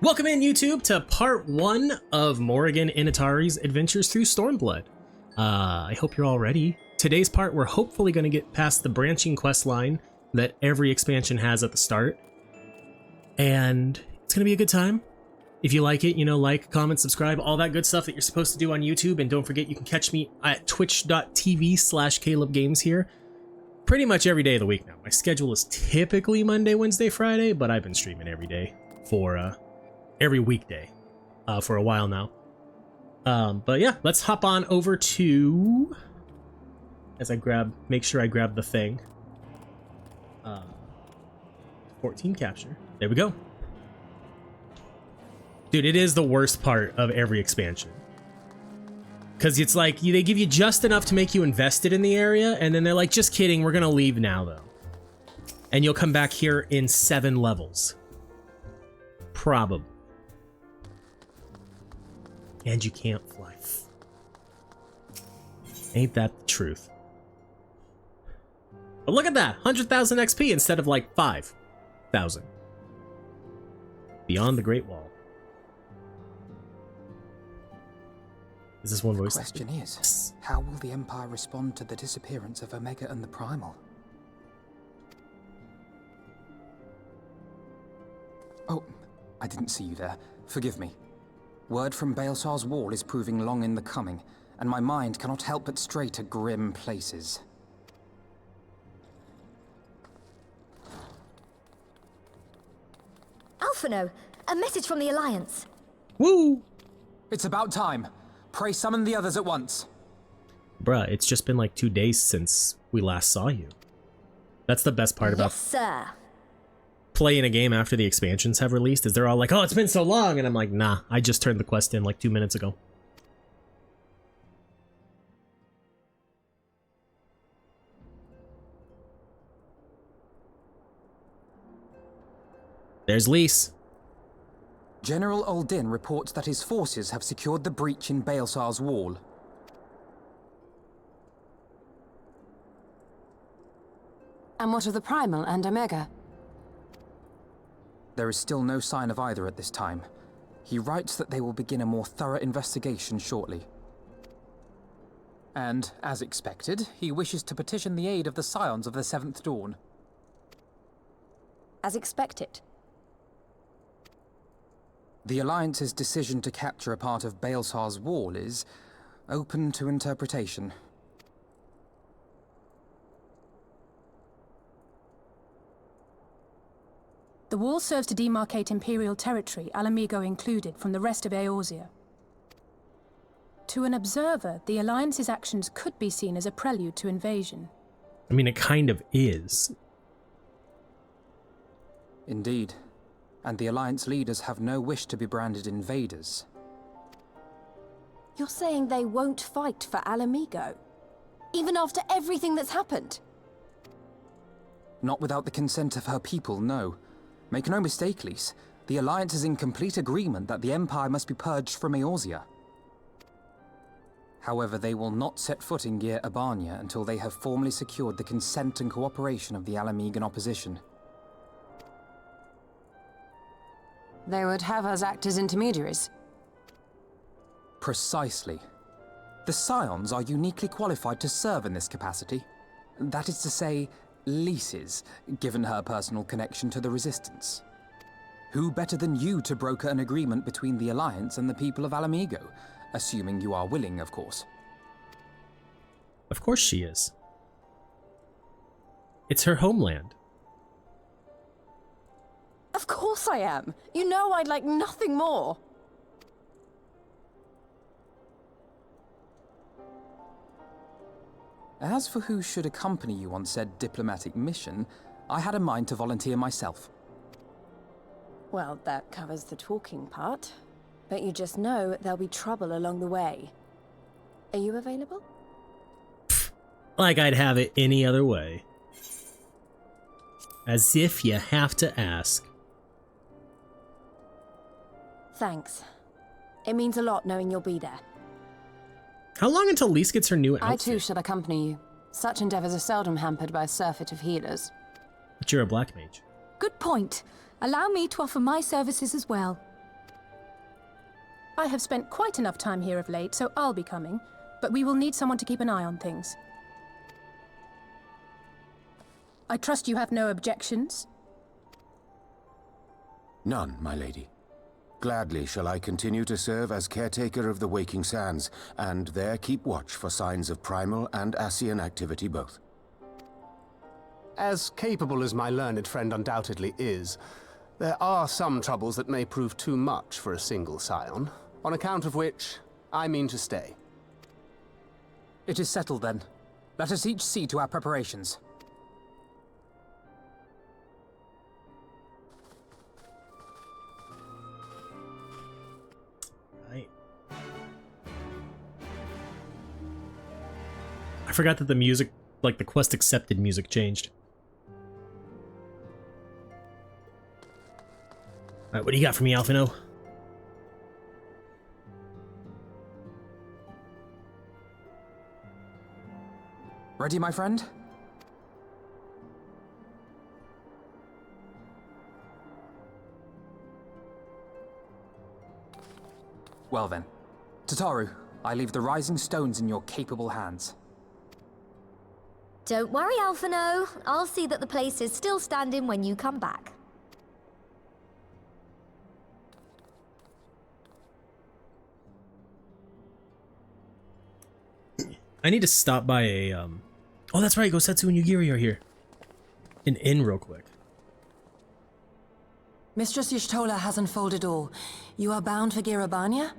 Welcome in, YouTube, to part 1 of Morrighan Initari's adventures through Stormblood. I hope you're all ready. Today's part, we're hopefully going to get past the branching quest line that every expansion has at the start. And it's going to be a good time. If you like it, you know, like, comment, subscribe, all that good stuff that you're supposed to do on YouTube. And don't forget, you can catch me at twitch.tv/CalebGames here pretty much every day of the week now. My schedule is typically Monday, Wednesday, Friday, but I've been streaming every day for every weekday for a while now. But yeah, let's hop on over to, as I make sure I grab the thing. 14 capture. There we go. Dude, it is the worst part of every expansion. Because it's like, they give you just enough to make you invested in the area, and then they're like, just kidding, we're gonna leave now though. And you'll come back here in 7 levels. Probably. And you can't fly. Ain't that the truth? But look at that! 100,000 XP instead of like 5,000. Beyond the Great Wall. Is this one voice? The question is, how will the Empire respond to the disappearance of Omega and the Primal? Oh, I didn't see you there. Forgive me. Word from Baelsar's wall is proving long in the coming, and my mind cannot help but stray to grim places. Alphino, a message from the Alliance. Woo! It's about time. Pray summon the others at once. Bruh, it's just been like 2 days since we last saw you. That's the best part about sir. Playing a game after the expansions have released, is they're all like, oh, it's been so long, and I'm like, nah, I just turned the quest in like 2 minutes ago. There's Lise. General Uldin reports that his forces have secured the breach in Baelsar's wall. And what of the Primal and Omega? There is still no sign of either at this time. He writes that they will begin a more thorough investigation shortly. And, as expected, he wishes to petition the aid of the Scions of the Seventh Dawn. As expected. The Alliance's decision to capture a part of Baelsar's wall is open to interpretation. The wall serves to demarcate Imperial territory, Alamigo included, from the rest of Eorzea. To an observer, the Alliance's actions could be seen as a prelude to invasion. I mean, it kind of is. Indeed. And the Alliance leaders have no wish to be branded invaders. You're saying they won't fight for Alamigo? Even after everything that's happened? Not without the consent of her people, no. Make no mistake, Lise. The Alliance is in complete agreement that the Empire must be purged from Eorzea. However, they will not set foot in Gyr Abania until they have formally secured the consent and cooperation of the Alamigan opposition. They would have us act as intermediaries. Precisely. The Scions are uniquely qualified to serve in this capacity. That is to say, Lise's, given her personal connection to the Resistance. Who better than you to broker an agreement between the Alliance and the people of Alamigo? Assuming you are willing, of course. Of course she is. It's her homeland. Of course I am. You know I'd like nothing more. As for who should accompany you on said diplomatic mission, I had a mind to volunteer myself. Well, that covers the talking part. But you just know there'll be trouble along the way. Are you available? Like I'd have it any other way. As if you have to ask. Thanks. It means a lot knowing you'll be there. How long until Lise gets her new outfit? I too shall accompany you. Such endeavors are seldom hampered by a surfeit of healers. But you're a black mage. Good point. Allow me to offer my services as well. I have spent quite enough time here of late, so I'll be coming. But we will need someone to keep an eye on things. I trust you have no objections? None, my lady. Gladly shall I continue to serve as caretaker of the Waking Sands, and there keep watch for signs of primal and Ascian activity both. As capable as my learned friend undoubtedly is, there are some troubles that may prove too much for a single scion, on account of which I mean to stay. It is settled then. Let us each see to our preparations. I forgot that the music, like the quest accepted music, changed. Alright, what do you got for me, Alphino? Ready, my friend? Well then. Tataru, I leave the rising stones in your capable hands. Don't worry, Alphino. I'll see that the place is still standing when you come back. I need to stop by a, Oh, that's right, Gosetsu and Yugiri are here. An inn real quick. Mistress Y'shtola has unfolded all. You are bound for Girabania?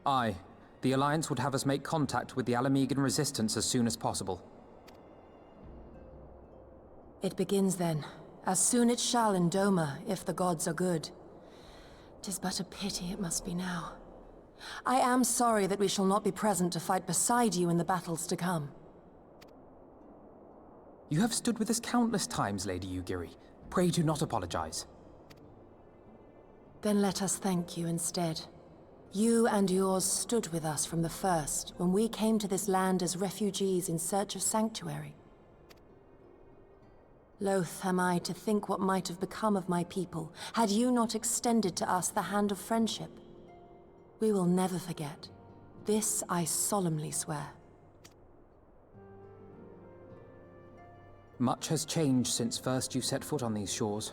Aye. The Alliance would have us make contact with the Alamegan resistance as soon as possible. It begins then. As soon it shall in Doma, if the gods are good. 'Tis but a pity it must be now. I am sorry that we shall not be present to fight beside you in the battles to come. You have stood with us countless times, Lady Yugiri. Pray do not apologize. Then let us thank you instead. You and yours stood with us from the first, when we came to this land as refugees in search of sanctuary. Loath am I to think what might have become of my people, had you not extended to us the hand of friendship. We will never forget. This I solemnly swear. Much has changed since first you set foot on these shores.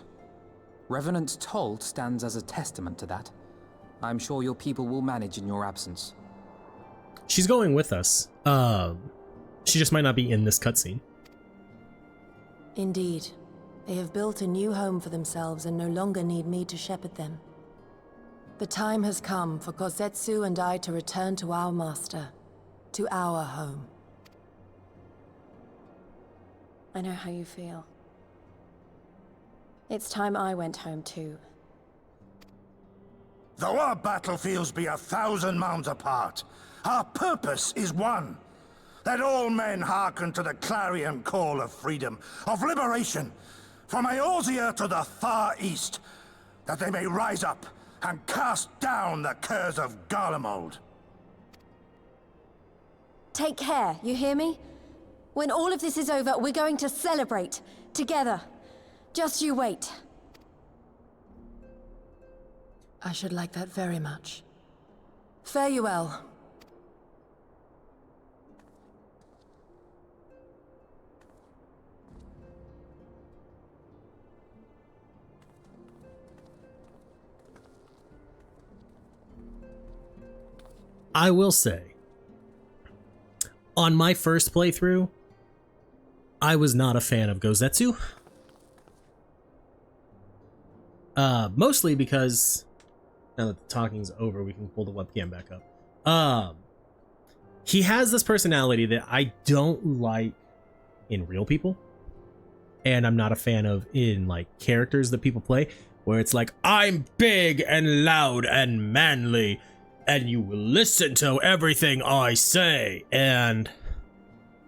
Revenant's Toll stands as a testament to that. I'm sure your people will manage in your absence. She's going with us. She just might not be in this cutscene. Indeed. They have built a new home for themselves and no longer need me to shepherd them. The time has come for Kozetsu and I to return to our master, to our home. I know how you feel. It's time I went home too. Though our battlefields be 1,000 mounds apart, our purpose is one. That all men hearken to the clarion call of freedom, of liberation, from Eorzea to the far east, that they may rise up and cast down the curse of Garlemald. Take care, you hear me? When all of this is over, we're going to celebrate, together. Just you wait. I should like that very much. Fare you well. I will say, on my first playthrough, I was not a fan of Gozetsu. Mostly because, now that the talking's over, we can pull the webcam back up. He has this personality that I don't like in real people, and I'm not a fan of in like characters that people play, where it's like, I'm big and loud and manly, and you will listen to everything I say, and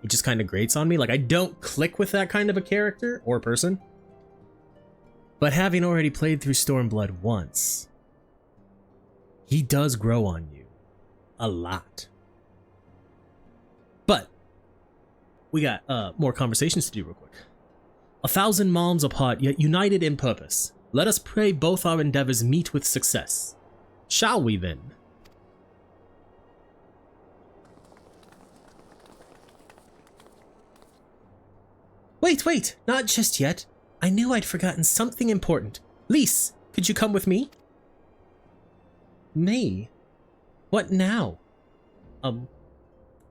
it just kind of grates on me. Like, I don't click with that kind of a character or person. But having already played through Stormblood once, he does grow on you a lot. But we got more conversations to do real quick. 1,000 malms apart, yet united in purpose. Let us pray both our endeavors meet with success. Shall we then? Wait, not just yet. I knew I'd forgotten something important. Lise, could you come with me? Me? What now?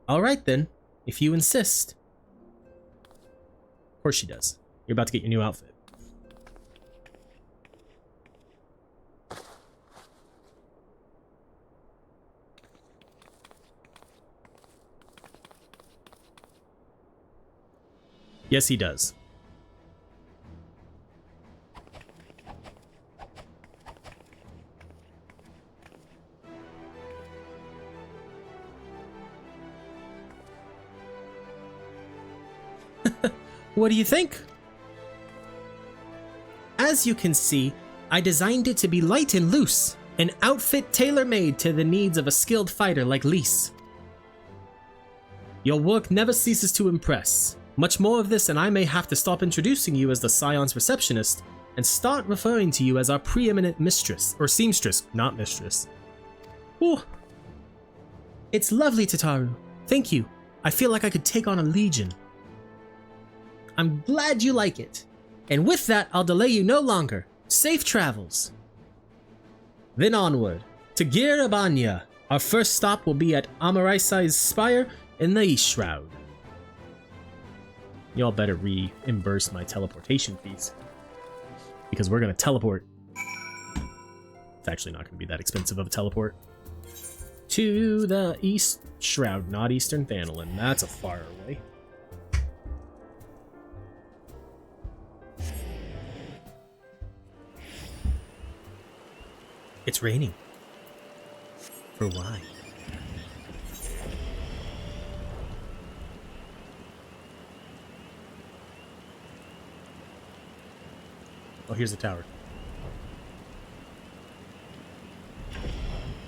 Alright then, if you insist. Of course she does. You're about to get your new outfit. Yes, he does. What do you think? As you can see, I designed it to be light and loose, an outfit tailor-made to the needs of a skilled fighter like Lise. Your work never ceases to impress. Much more of this and I may have to stop introducing you as the Scion's receptionist and start referring to you as our preeminent mistress, or seamstress, not mistress. Ooh. It's lovely, Tataru. Thank you. I feel like I could take on a legion. I'm glad you like it. And with that, I'll delay you no longer. Safe travels. Then onward, to Girabanya. Our first stop will be at Amaraisai's Spire in the East Shroud. Y'all better reimburse my teleportation fees. Because we're gonna teleport. It's actually not gonna be that expensive of a teleport. To the East Shroud, not Eastern Thanalin. That's a far away. It's raining. For why? Oh, here's the tower.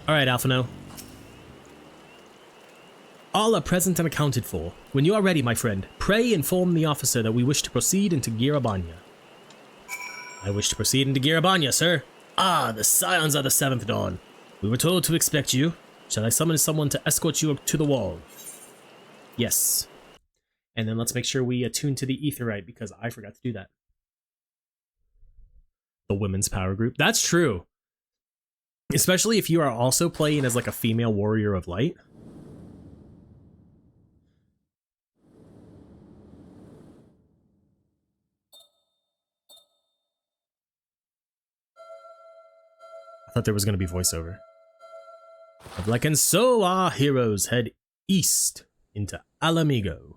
Alright, Alphino. All are present and accounted for. When you are ready, my friend, pray inform the officer that we wish to proceed into Girabanya. I wish to proceed into Girabanya, sir. Ah, the Scions are the 7th Dawn. We were told to expect you. Shall I summon someone to escort you to the wall? Yes. And then let's make sure we attune to the Aetheryte because I forgot to do that. The women's power group. That's true. Especially if you are also playing as like a female warrior of light. I thought there was going to be voiceover. Like, and so our heroes head east into Alamigo.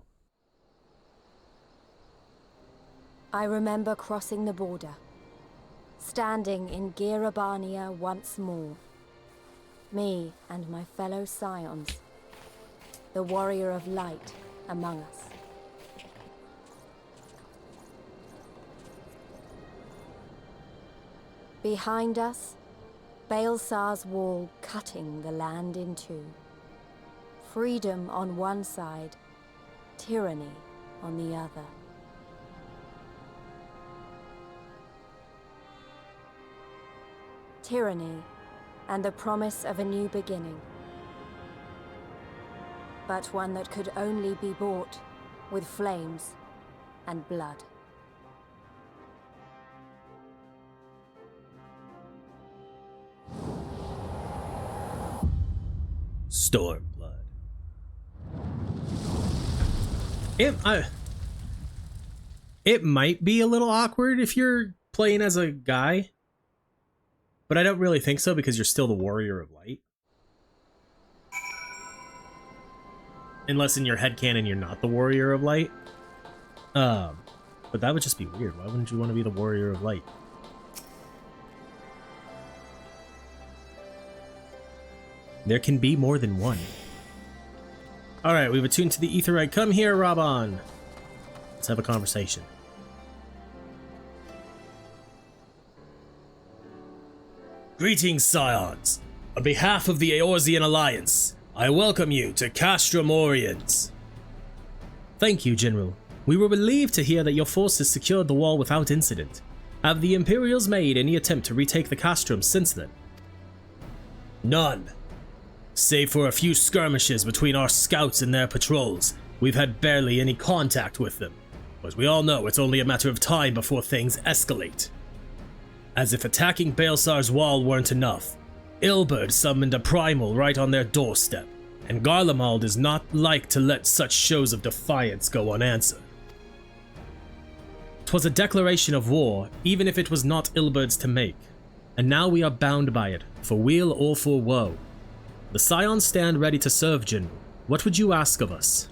I remember crossing the border, standing in Girabania once more. Me and my fellow Scions, the warrior of light among us. Behind us, Baelsar's wall cutting the land in two. Freedom on one side, tyranny on the other. Tyranny and the promise of a new beginning. But one that could only be bought with flames and blood. Stormblood. It might be a little awkward if you're playing as a guy, but I don't really think so because you're still the warrior of light. Unless in your headcanon you're not the warrior of light. But that would just be weird. Why wouldn't you want to be the warrior of light? There can be more than one. Alright, we've attuned to the Aetheryte. Come here, Raban. Let's have a conversation. Greetings, Scions. On behalf of the Eorzean Alliance, I welcome you to Castra Morians. Thank you, General. We were relieved to hear that your forces secured the wall without incident. Have the Imperials made any attempt to retake the Castrum since then? None. Save for a few skirmishes between our scouts and their patrols, we've had barely any contact with them. But we all know it's only a matter of time before things escalate. As if attacking Baelsar's wall weren't enough, Ilberd summoned a primal right on their doorstep, and Garlemald is not like to let such shows of defiance go unanswered. 'Twas a declaration of war, even if it was not Ilberd's to make, and now we are bound by it, for weal or for woe. The Scions stand ready to serve, General. What would you ask of us?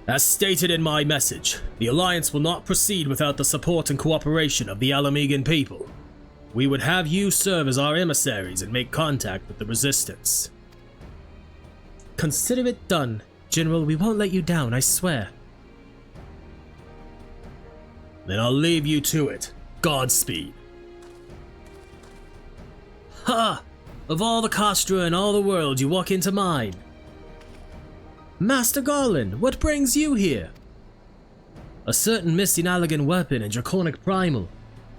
As stated in my message, the Alliance will not proceed without the support and cooperation of the Alamegan people. We would have you serve as our emissaries and make contact with the Resistance. Consider it done. General, we won't let you down, I swear. Then I'll leave you to it. Godspeed. Ha! Of all the Castra in all the world, you walk into mine. Master Garland, what brings you here? A certain Misty-Nalagan weapon and draconic primal.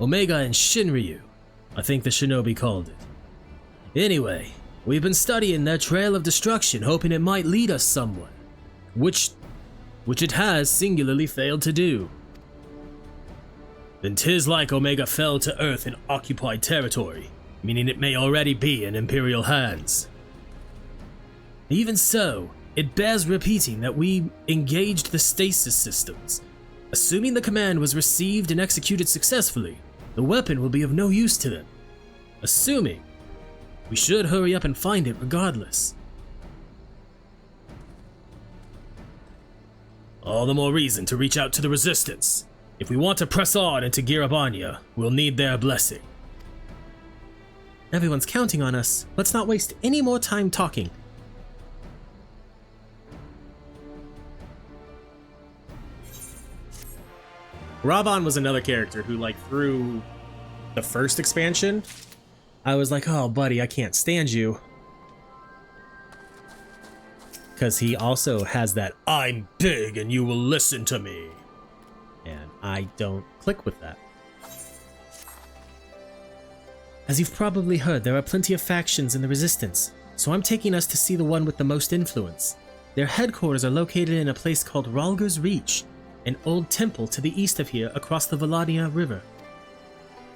Omega and Shinryu. I think the shinobi called it. Anyway, we've been studying their trail of destruction, hoping it might lead us somewhere. Which it has singularly failed to do. Then 'tis like Omega fell to earth in occupied territory, meaning it may already be in Imperial hands. Even so, it bears repeating that we engaged the stasis systems. Assuming the command was received and executed successfully, the weapon will be of no use to them. Assuming, we should hurry up and find it regardless. All the more reason to reach out to the Resistance. If we want to press on into Girabania, we'll need their blessing. Everyone's counting on us. Let's not waste any more time talking. Raban was another character who, like, through the first expansion, I was like, oh, buddy, I can't stand you. Because he also has that, I'm big and you will listen to me. And I don't click with that. As you've probably heard, there are plenty of factions in the Resistance, so I'm taking us to see the one with the most influence. Their headquarters are located in a place called Ralger's Reach, an old temple to the east of here across the Valadia River.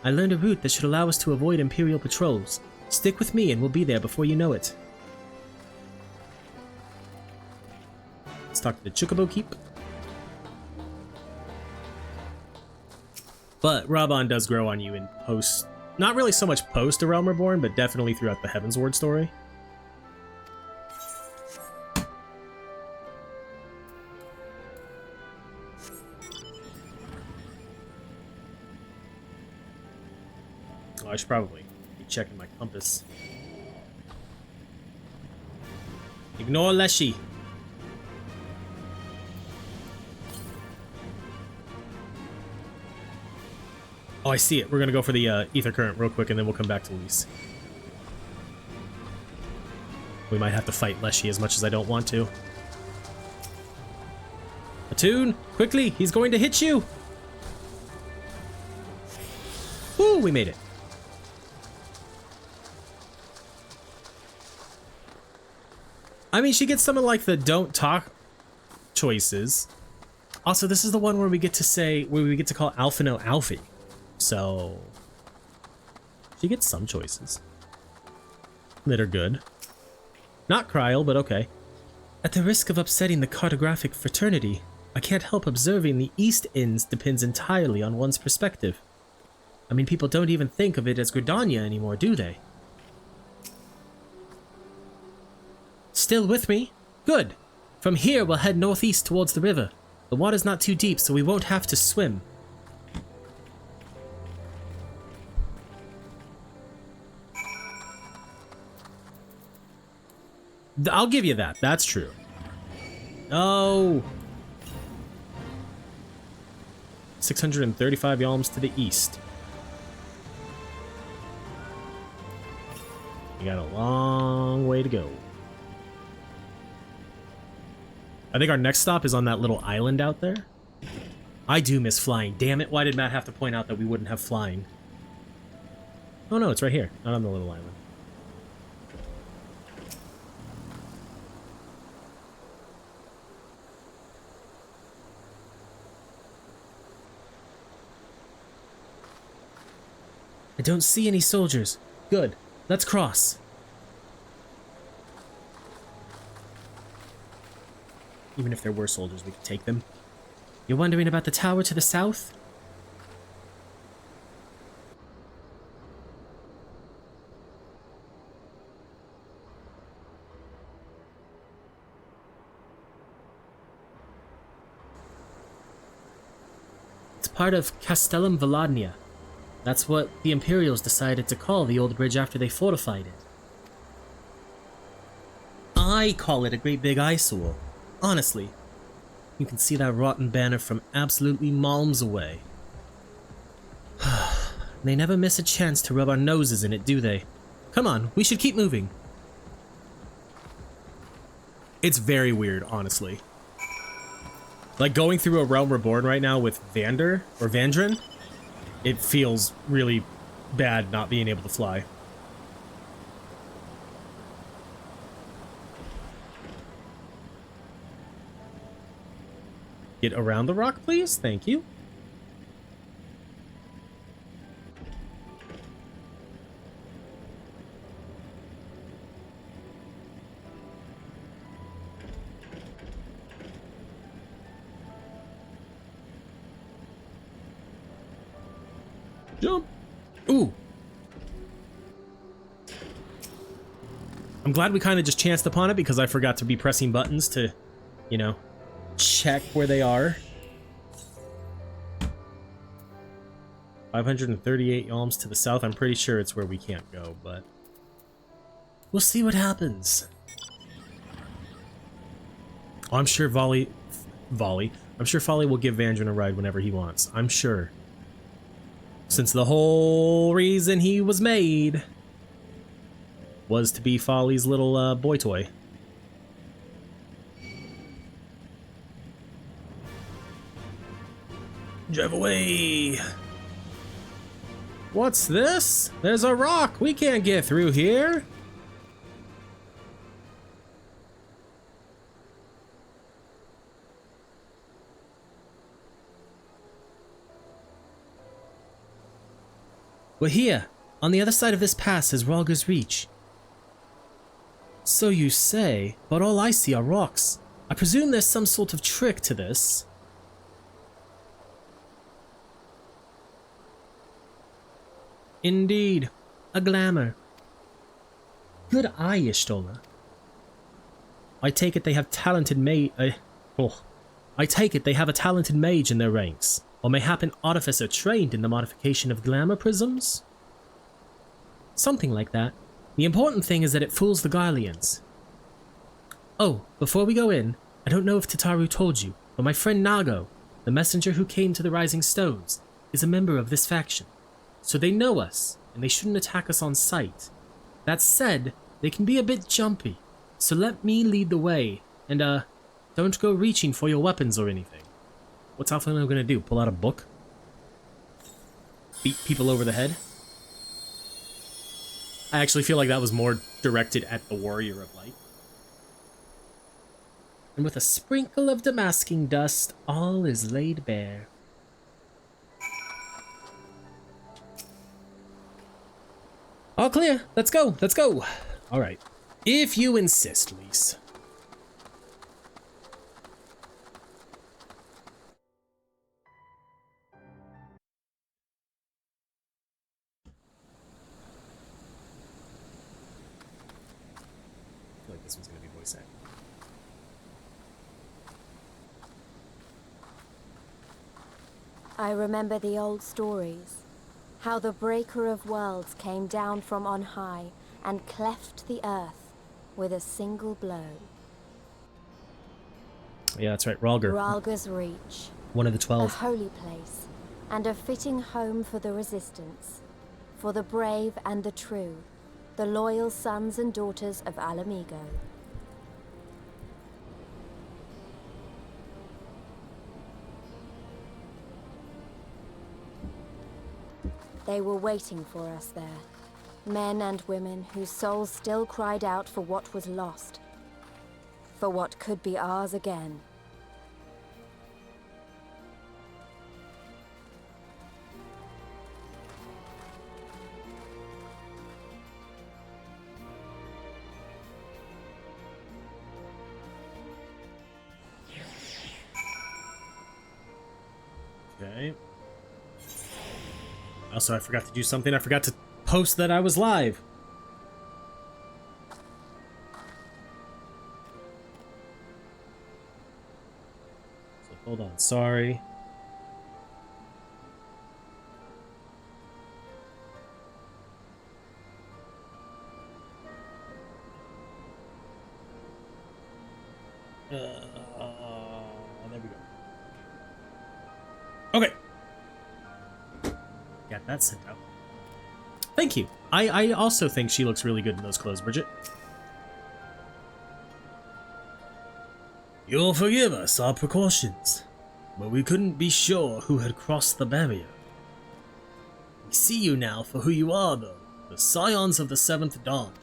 I learned a route that should allow us to avoid Imperial patrols. Stick with me and we'll be there before you know it. Let's talk to the Chocobo Keep. But Raban does grow on you in post, not really so much post A Realm Reborn, but definitely throughout the Heavensward story. Oh, I should probably be checking my compass. Ignore Leshy. Oh, I see it. We're gonna go for the Ether Current real quick, and then we'll come back to Luis. We might have to fight Leshy as much as I don't want to. Attune, quickly! He's going to hit you! Woo! We made it. I mean, she gets some of, like, the don't talk choices. Also, this is the one where we get to say, where we get to call Alphino Alfie. So, she gets some choices that are good. Not Kryl, but okay. At the risk of upsetting the cartographic fraternity, I can't help observing the East Inns depends entirely on one's perspective. I mean, people don't even think of it as Gridania anymore, do they? Still with me? Good. From here, we'll head northeast towards the river. The water's not too deep, so we won't have to swim. I'll give you that. That's true. Oh. 635 yalms to the east. You got a long way to go. I think our next stop is on that little island out there. I do miss flying. Damn it, why did Matt have to point out that we wouldn't have flying? Oh no, it's right here, not on the little island. I don't see any soldiers. Good. Let's cross. Even if there were soldiers, we could take them. You're wondering about the tower to the south? It's part of Castellum Volodnia. That's what the Imperials decided to call the old bridge after they fortified it. I call it a great big eyesore. Honestly. You can see that rotten banner from absolutely miles away. They never miss a chance to rub our noses in it, do they? Come on, we should keep moving. It's very weird, honestly. Like, going through a Realm Reborn right now with Vander, or Vandrin, it feels really bad not being able to fly. Get around the rock, please. Thank you. Jump. Ooh. I'm glad we kind of just chanced upon it because I forgot to be pressing buttons to, you know, check where they are. 538 yalms to the south. I'm pretty sure it's where we can't go, but we'll see what happens. Oh, I'm sure I'm sure Folly will give Vandrin a ride whenever he wants. I'm sure. Since the whole reason he was made was to be Folly's little boy toy. Drive away! What's this? There's a rock! We can't get through here! We're here! On the other side of this pass is Rhalgr's Reach. So you say, but all I see are rocks. I presume there's some sort of trick to this. Indeed, a glamour. Good eye, Y'shtola. I take it they have I take it they have a talented mage in their ranks, or mayhap an artificer trained in the modification of glamour prisms? Something like that. The important thing is that it fools the Garleans. Oh, before we go in, I don't know if Tataru told you, but my friend Nago, the messenger who came to the Rising Stones, is a member of this faction. So they know us, and they shouldn't attack us on sight. That said, they can be a bit jumpy, so let me lead the way, and don't go reaching for your weapons or anything. What's Alphino gonna do, pull out a book? Beat people over the head? I actually feel like that was more directed at the Warrior of Light. And with a sprinkle of damasking dust, all is laid bare. All clear. Let's go. Let's go. All right. If you insist, Lise. I feel like this one's going to be voice acting. I remember the old stories. How the Breaker of Worlds came down from on high and cleft the earth with a single blow. Yeah, that's right, Rhalgr. Rhalgr's Reach. One of the 12. A holy place, and a fitting home for the resistance, for the brave and the true, the loyal sons and daughters of Alamigo. They were waiting for us there, Men and women whose souls still cried out for what was lost. For what could be ours again. Okay. Also, I forgot to do something. I forgot to post that I was live. So hold on. Sorry. There we go. Okay. Got that sent out. Thank you. I also think she looks really good in those clothes, Bridget. You'll forgive us our precautions, but we couldn't be sure who had crossed the barrier. We see you now for who you are, though. The Scions of the Seventh Dawn.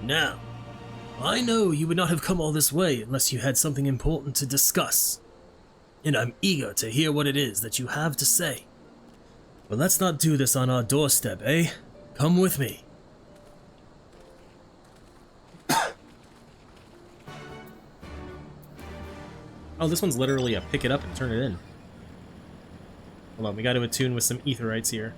Now, I know you would not have come all this way unless you had something important to discuss. And I'm eager to hear what it is that you have to say. But let's not do this on our doorstep, eh? Come with me. Oh, this one's literally a pick it up and turn it in. Hold on, we got to attune with some Aetherites here.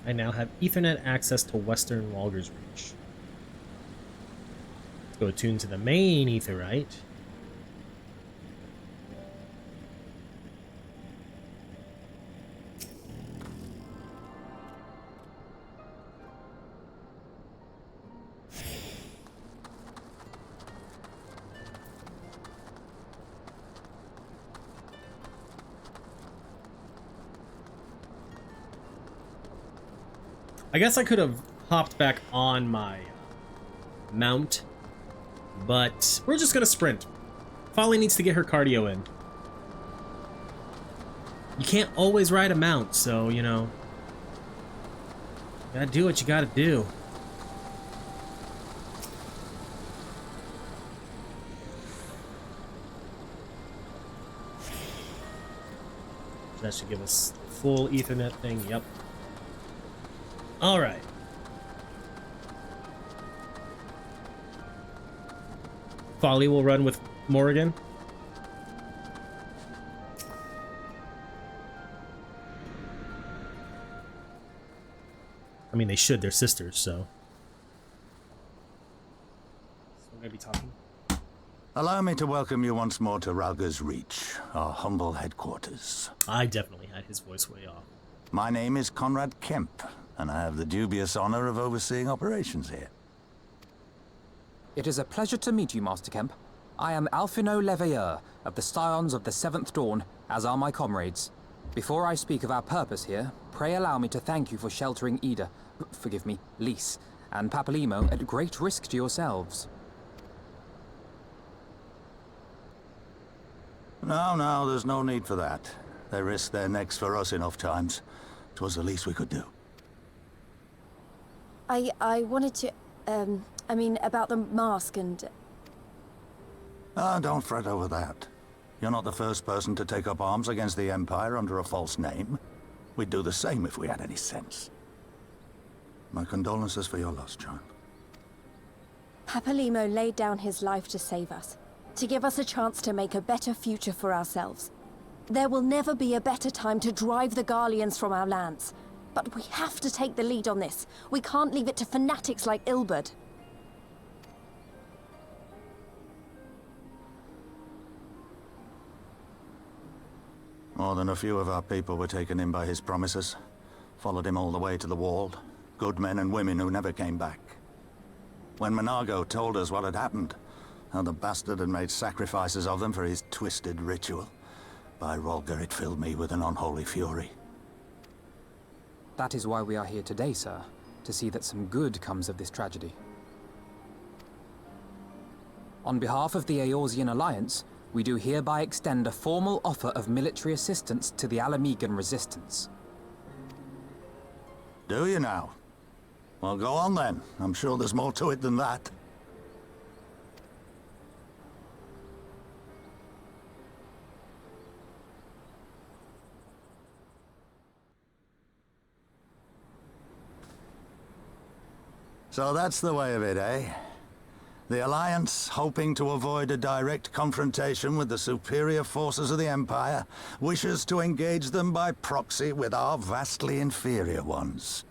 I now have Ethernet access to Western Walger's Reach. Let's go attune to the main Aetherite. I guess I could have hopped back on my mount, but we're just gonna sprint. Folly needs to get her cardio in. You can't always ride a mount, so, you know, gotta do what you gotta do. That should give us full Ethernet thing, yep. All right. Folly will run with Morrighan. I mean, they should. They're sisters, so. We're gonna be talking. Allow me to welcome you once more to Ralga's Reach, our humble headquarters. I definitely had his voice way off. My name is Conrad Kemp, and I have the dubious honor of overseeing operations here. It is a pleasure to meet you, Master Kemp. I am Alphino Leveilleur of the Scions of the Seventh Dawn, as are my comrades. Before I speak of our purpose here, pray allow me to thank you for sheltering Ida, forgive me, Lys, and Papalymo at great risk to yourselves. No, there's no need for that. They risked their necks for us enough times. 'Twas the least we could do. I wanted to, I mean, about the mask and... Ah, don't fret over that. You're not the first person to take up arms against the Empire under a false name. We'd do the same if we had any sense. My condolences for your loss, child. Papalymo laid down his life to save us, to give us a chance to make a better future for ourselves. There will never be a better time to drive the Garleans from our lands. But we have to take the lead on this. We can't leave it to fanatics like Ilberd. More than a few of our people were taken in by his promises. Followed him all the way to the wall. Good men and women who never came back. When Monago told us what had happened, how the bastard had made sacrifices of them for his twisted ritual, by Rolger, it filled me with an unholy fury. That is why we are here today, sir. To see that some good comes of this tragedy. On behalf of the Eorzean Alliance, we do hereby extend a formal offer of military assistance to the Alamegan resistance. Do you now? Well, go on then. I'm sure there's more to it than that. So that's the way of it, eh? The Alliance, hoping to avoid a direct confrontation with the superior forces of the Empire, wishes to engage them by proxy with our vastly inferior ones.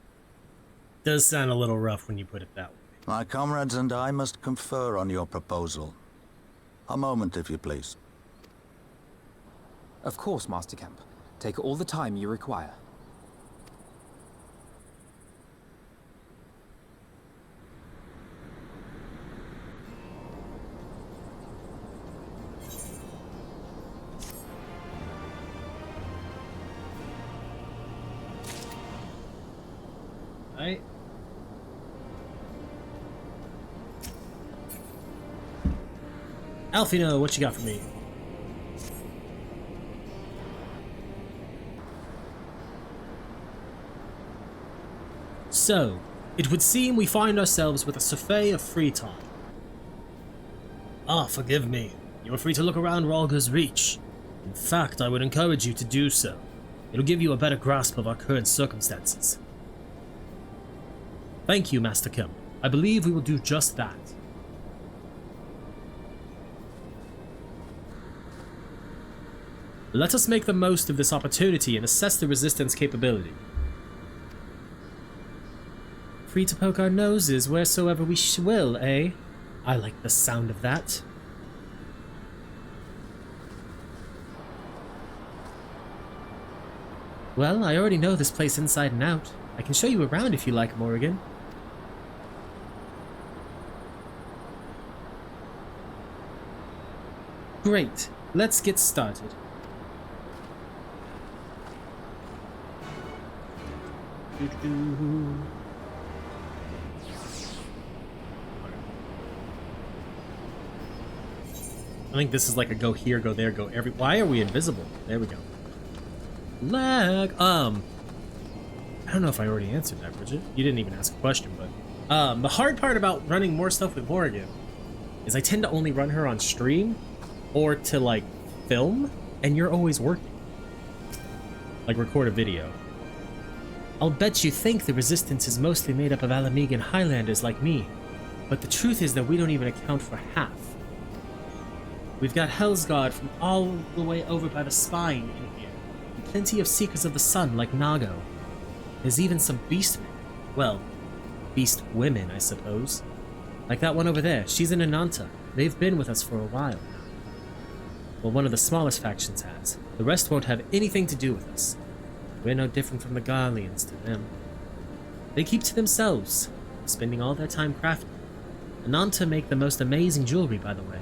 Does sound a little rough when you put it that way. My comrades and I must confer on your proposal. A moment, if you please. Of course, Master Kemp. Take all the time you require. Right. Alfino, what you got for me? So, it would seem we find ourselves with a survey of free time. Ah, forgive me. You are free to look around Rolger's Reach. In fact, I would encourage you to do so. It'll give you a better grasp of our current circumstances. Thank you, Master Kemp. I believe we will do just that. Let us make the most of this opportunity and assess the resistance capability. Free to poke our noses wheresoever we will, eh? I like the sound of that. Well, I already know this place inside and out. I can show you around if you like, Morrighan. Great, let's get started. I think this is like a go here, go there, go every. Why are we invisible? There we go. Lag. I don't know if I already answered that, Bridget. You didn't even ask a question, but the hard part about running more stuff with Morrighan is I tend to only run her on stream or to like film, and you're always working. Like record a video. I'll bet you think the resistance is mostly made up of Alamegan Highlanders like me, but the truth is that we don't even account for half. We've got Hellsguard from all the way over by the Spine in here, and plenty of Seekers of the Sun like Nago. There's even some beastmen. Well, beast women, I suppose. Like that one over there, she's in Ananta. They've been with us for a while. Well, one of the smallest factions has. The rest won't have anything to do with us. We're no different from the Garleans to them. They keep to themselves, spending all their time crafting. Ananta make the most amazing jewelry, by the way.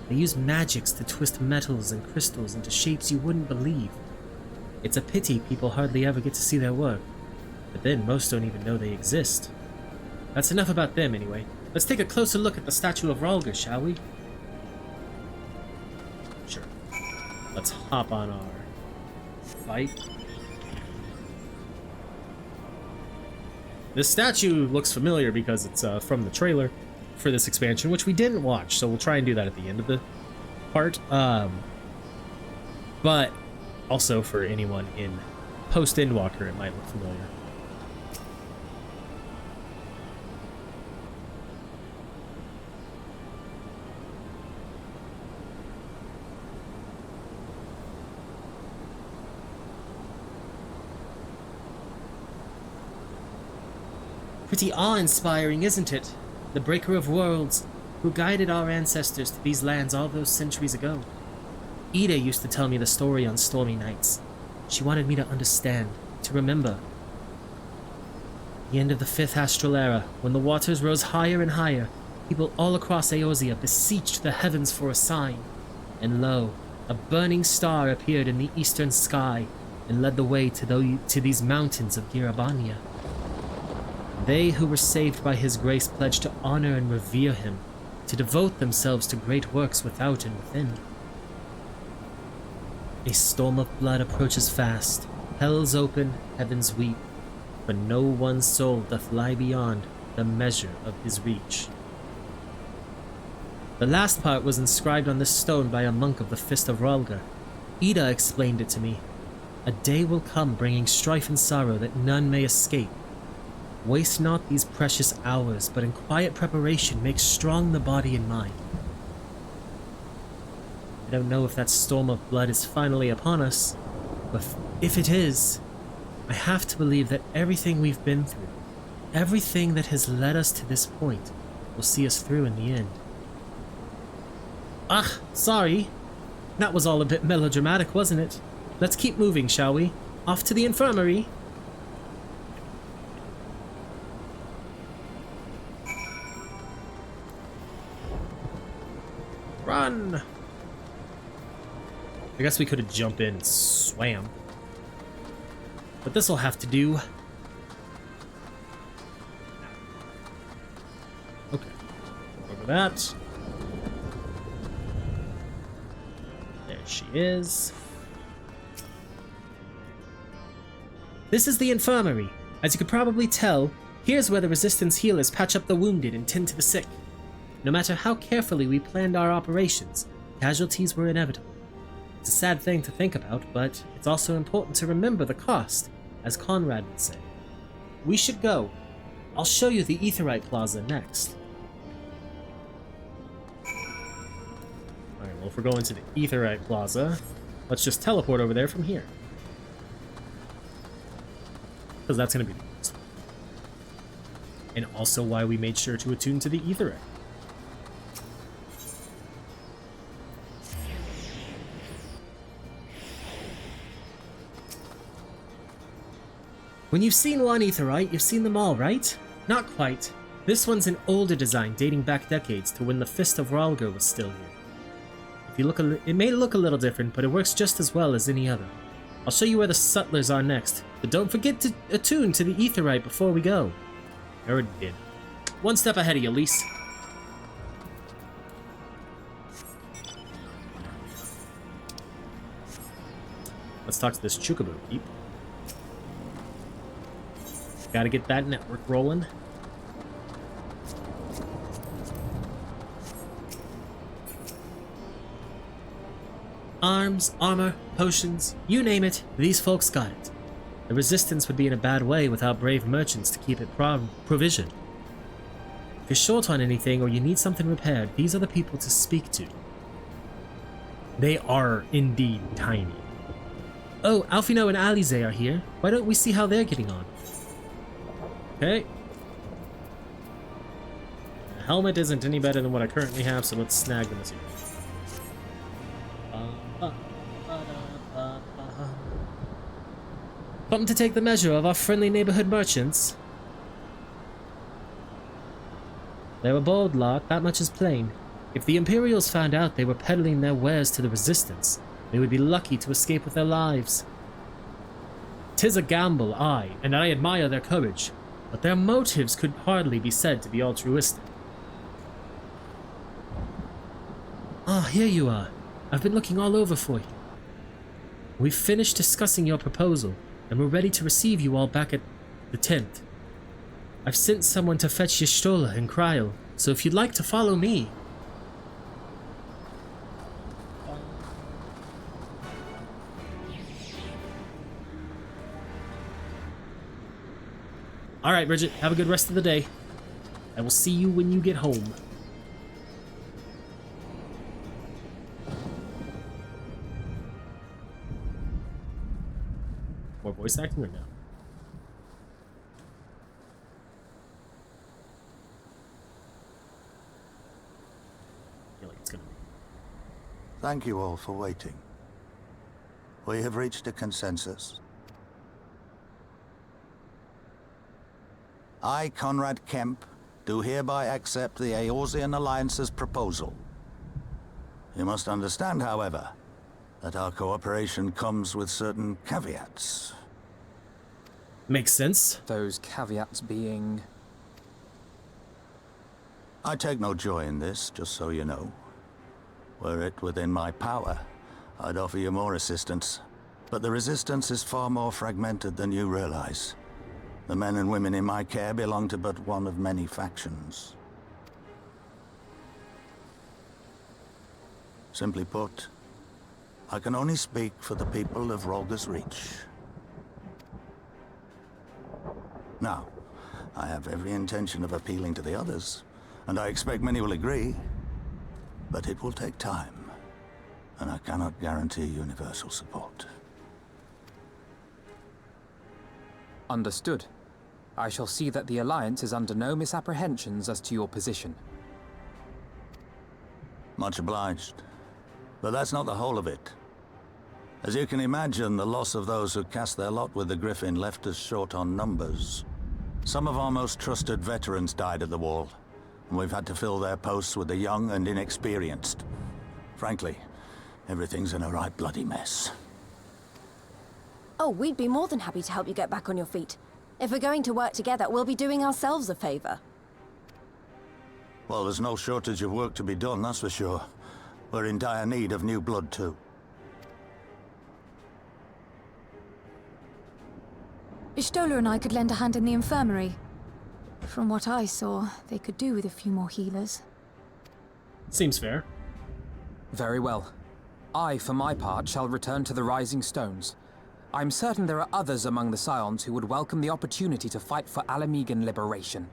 They use magics to twist metals and crystals into shapes you wouldn't believe. It's a pity people hardly ever get to see their work, but then most don't even know they exist. That's enough about them, anyway. Let's take a closer look at the statue of Rolger, shall we? Sure. Let's hop on our fight. This statue looks familiar because it's from the trailer for this expansion, which we didn't watch, so we'll try and do that at the end of the part. But also for anyone in post-Endwalker, it might look familiar. Pretty awe-inspiring, isn't it? The Breaker of Worlds, who guided our ancestors to these lands all those centuries ago. Ida used to tell me the story on stormy nights. She wanted me to understand, to remember. The end of the 5th Astral Era, when the waters rose higher and higher, people all across Eorzea beseeched the heavens for a sign. And lo, A burning star appeared in the eastern sky and led the way to these mountains of Girabania. They who were saved by his grace pledged to honor and revere him, to devote themselves to great works without and within. A storm of blood approaches fast, hells open, heavens weep, but no one soul doth lie beyond the measure of his reach. The last part was inscribed on this stone by a monk of the Fist of Rhalgr. Ida explained it to me. A day will come bringing strife and sorrow that none may escape. Waste not these precious hours, but in quiet preparation make strong the body and mind. I don't know if that storm of blood is finally upon us, but if it is, I have to believe that everything we've been through, everything that has led us to this point, will see us through in the end. Ah, sorry. That was all a bit melodramatic, wasn't it? Let's keep moving, shall we? Off to the infirmary. Run! I guess we could have jumped in and swam. But this'll have to do. Okay. Over that. There she is. This is the infirmary. As you could probably tell, here's where the Resistance healers patch up the wounded and tend to the sick. No matter how carefully we planned our operations, casualties were inevitable. It's a sad thing to think about, but it's also important to remember the cost, as Conrad would say. We should go. I'll show you the Aetheryte Plaza next. Alright, well, if we're going to the Aetheryte Plaza, let's just teleport over there from here. Because that's going to be the best. And also why we made sure to attune to the Aetheryte. When you've seen one Aetheryte, you've seen them all, right? Not quite. This one's an older design dating back decades to when the Fist of Rhalgr was still here. If you look it may look a little different, but it works just as well as any other. I'll show you where the Sutlers are next, but don't forget to attune to the Aetheryte before we go. I already did. One step ahead of you, Lise. Let's talk to this Chocobo peep. Gotta get that network rolling. Arms, armor, potions, you name it, these folks got it. The Resistance would be in a bad way without brave merchants to keep it provisioned. If you're short on anything or you need something repaired, these are the people to speak to. They are indeed tiny. Oh, Alfino and Alize are here. Why don't we see how they're getting on? Okay. The helmet isn't any better than what I currently have, so let's snag them as here. Come to take the measure of our friendly neighborhood merchants. They're a bold lot, that much is plain. If the Imperials found out they were peddling their wares to the Resistance, they would be lucky to escape with their lives. 'Tis a gamble, aye, and I admire their courage, but their motives could hardly be said to be altruistic. Ah, here you are. I've been looking all over for you. We've finished discussing your proposal, and we're ready to receive you all back at the tent. I've sent someone to fetch Y'shtola and Kryl, so if you'd like to follow me... Alright, Bridget, have a good rest of the day. I will see you when you get home. More voice acting or no? I feel like it's gonna be. Thank you all for waiting. We have reached a consensus. I, Conrad Kemp, do hereby accept the Eorzean Alliance's proposal. You must understand, however, that our cooperation comes with certain caveats. Makes sense. Those caveats being... I take no joy in this, just so you know. Were it within my power, I'd offer you more assistance. But the resistance is far more fragmented than you realize. The men and women in my care belong to but one of many factions. Simply put, I can only speak for the people of Rolga's Reach. Now, I have every intention of appealing to the others, and I expect many will agree, but it will take time, and I cannot guarantee universal support. Understood. I shall see that the Alliance is under no misapprehensions as to your position. Much obliged. But that's not the whole of it. As you can imagine, the loss of those who cast their lot with the Griffin left us short on numbers. Some of our most trusted veterans died at the Wall, and we've had to fill their posts with the young and inexperienced. Frankly, everything's in a right bloody mess. Oh, we'd be more than happy to help you get back on your feet. If we're going to work together, we'll be doing ourselves a favor. Well, there's no shortage of work to be done, that's for sure. We're in dire need of new blood, too. Ishtola and I could lend a hand in the infirmary. From what I saw, they could do with a few more healers. Seems fair. Very well. I, for my part, shall return to the Rising Stones. I'm certain there are others among the Scions who would welcome the opportunity to fight for Alamegan liberation.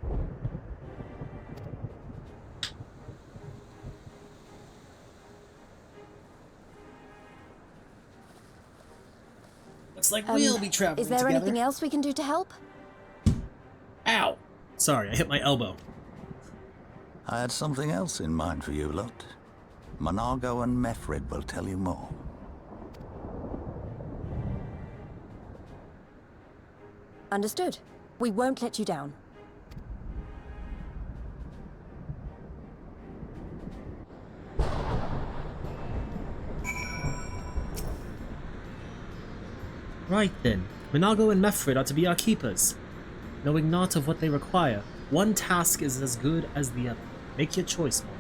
Looks like we'll be traveling Is there together. anything else we can do to help? Ow! Sorry, I hit my elbow. I had something else in mind for you lot. Monago and Mefrid will tell you more. Understood. We won't let you down. Right then, Monago and Mefrid are to be our keepers. Knowing not of what they require, one task is as good as the other. Make your choice, Morrighan.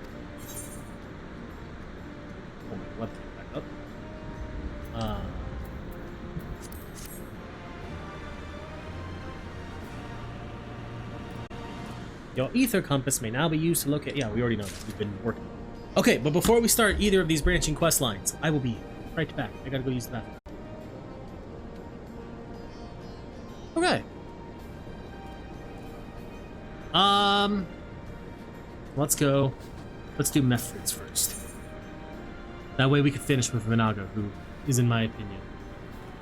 Pull my webcam back up. Your ether compass may now be used to locate... Yeah, we already know this. We've been working. Okay, but before we start either of these branching quest lines, I will be right back. I gotta go use the bathroom. Okay. Let's go. Let's do Mefrid's first. That way we can finish with Monago, who is, in my opinion,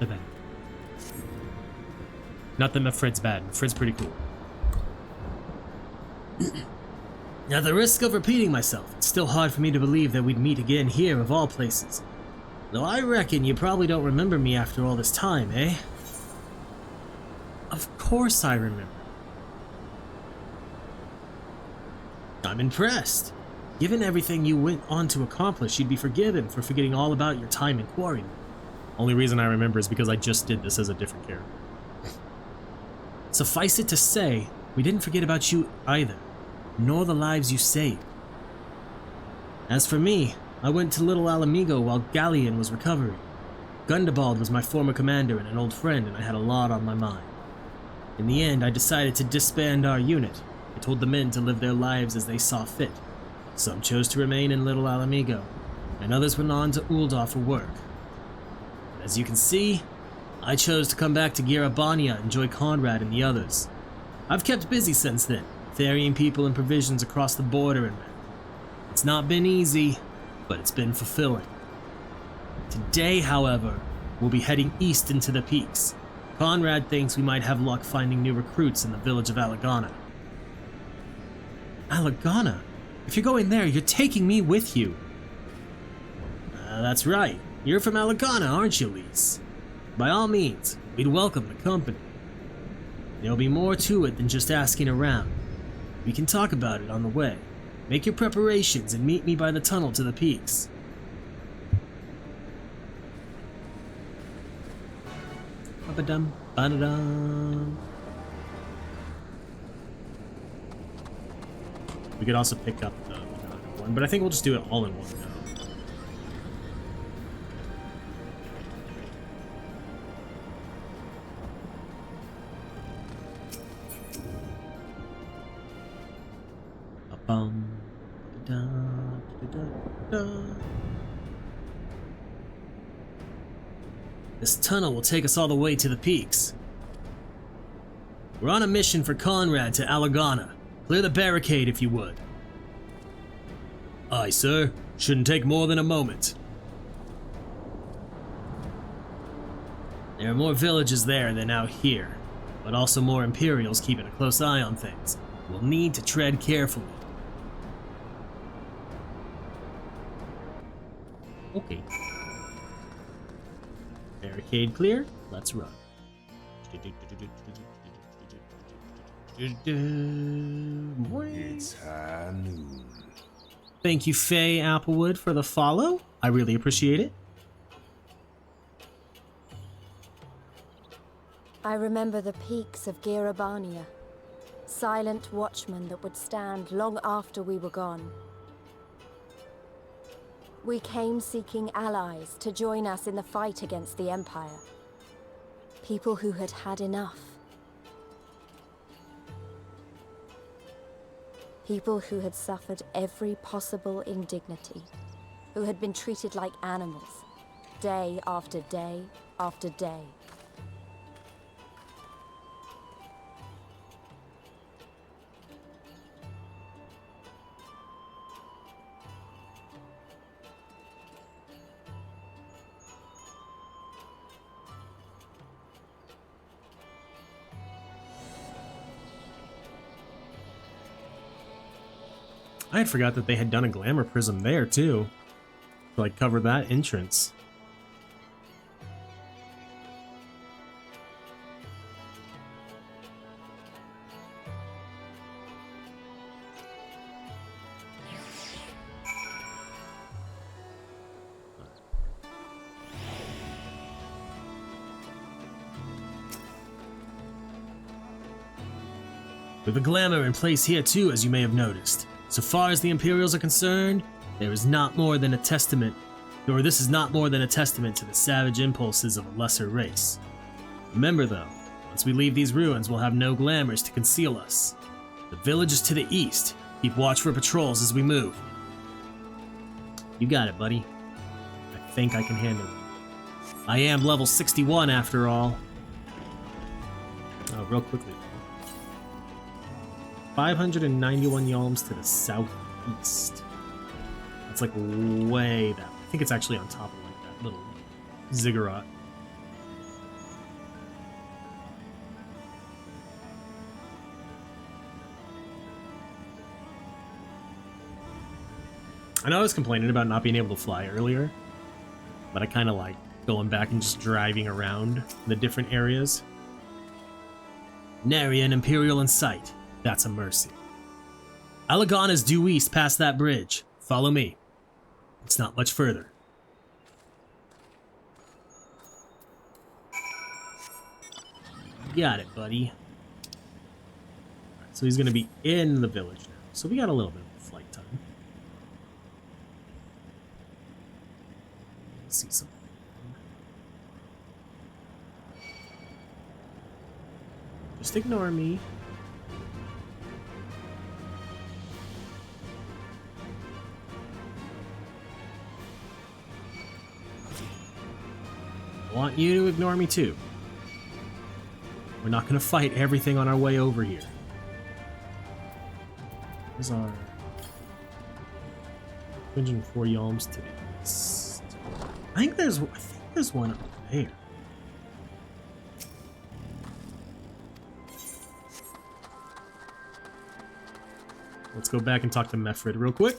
the better. Not that Mefrid's bad. Mefrid's pretty cool. Now, at the risk of repeating myself, it's still hard for me to believe that we'd meet again here, of all places. Though I reckon you probably don't remember me after all this time, eh? Of course I remember. I'm impressed. Given everything you went on to accomplish, you'd be forgiven for forgetting all about your time in Quarryman. Only reason I remember is because I just did this as a different character. Suffice it to say, we didn't forget about you either, nor the lives you saved. As for me, I went to Little Alamigo while Galleon was recovering. Gundabald was my former commander and an old friend, and I had a lot on my mind. In the end, I decided to disband our unit. I told the men to live their lives as they saw fit. Some chose to remain in Little Alamigo, and others went on to Ul'dah for work. As you can see, I chose to come back to Girabania and join Conrad and the others. I've kept busy since then, ferrying people and provisions across the border and back. It's not been easy, but it's been fulfilling. Today, however, we'll be heading east into the peaks. Conrad thinks we might have luck finding new recruits in the village of Alagana. Alagana? If you're going there, you're taking me with you. That's right. You're from Alagana, aren't you, Lise? By all means, we'd welcome the company. There'll be more to it than just asking around. We can talk about it on the way. Make your preparations and meet me by the tunnel to the peaks. Ba-ba-dum, ba-da-dum. We could also pick up the one, but I think we'll just do it all in one go. This tunnel will take us all the way to the peaks. We're on a mission for Conrad to Alagana. Clear the barricade if you would. Aye, sir. Shouldn't take more than a moment. There are more villages there than out here, but also more Imperials keeping a close eye on things. We'll need to tread carefully. Okay. Barricade clear. Let's run. It's high noon. Thank you, Faye Applewood, for the follow. I really appreciate it. I remember the peaks of Girabania, silent watchmen that would stand long after we were gone. We came seeking allies to join us in the fight against the Empire. People who had had enough. People who had suffered every possible indignity, who had been treated like animals, day after day after day. I had forgot that they had done a glamour prism there too, to like cover that entrance. With the glamour in place here too, as you may have noticed. So far as the Imperials are concerned, there is not more than a testament, or this is not more than a testament to the savage impulses of a lesser race. Remember though, once we leave these ruins, we'll have no glamours to conceal us. The villages to the east, keep watch for patrols as we move. You got it, buddy. I think I can handle it. I am level 61 after all. Oh, real quickly. 591 yalms to the southeast. That's like way that. I think it's actually on top of like that little ziggurat. I know I was complaining about not being able to fly earlier, but I kind of like going back and just driving around the different areas. Nary an Imperial in sight. That's a mercy. Alagana's due east past that bridge. Follow me. It's not much further. Got it, buddy. So he's going to be in the village now. So we got a little bit of flight time. Let's see something. Just ignore me. I want you to ignore me too. We're not going to fight everything on our way over here. There's our 204 yalms to the east. I think there's one up there. Let's go back and talk to Mefrid real quick.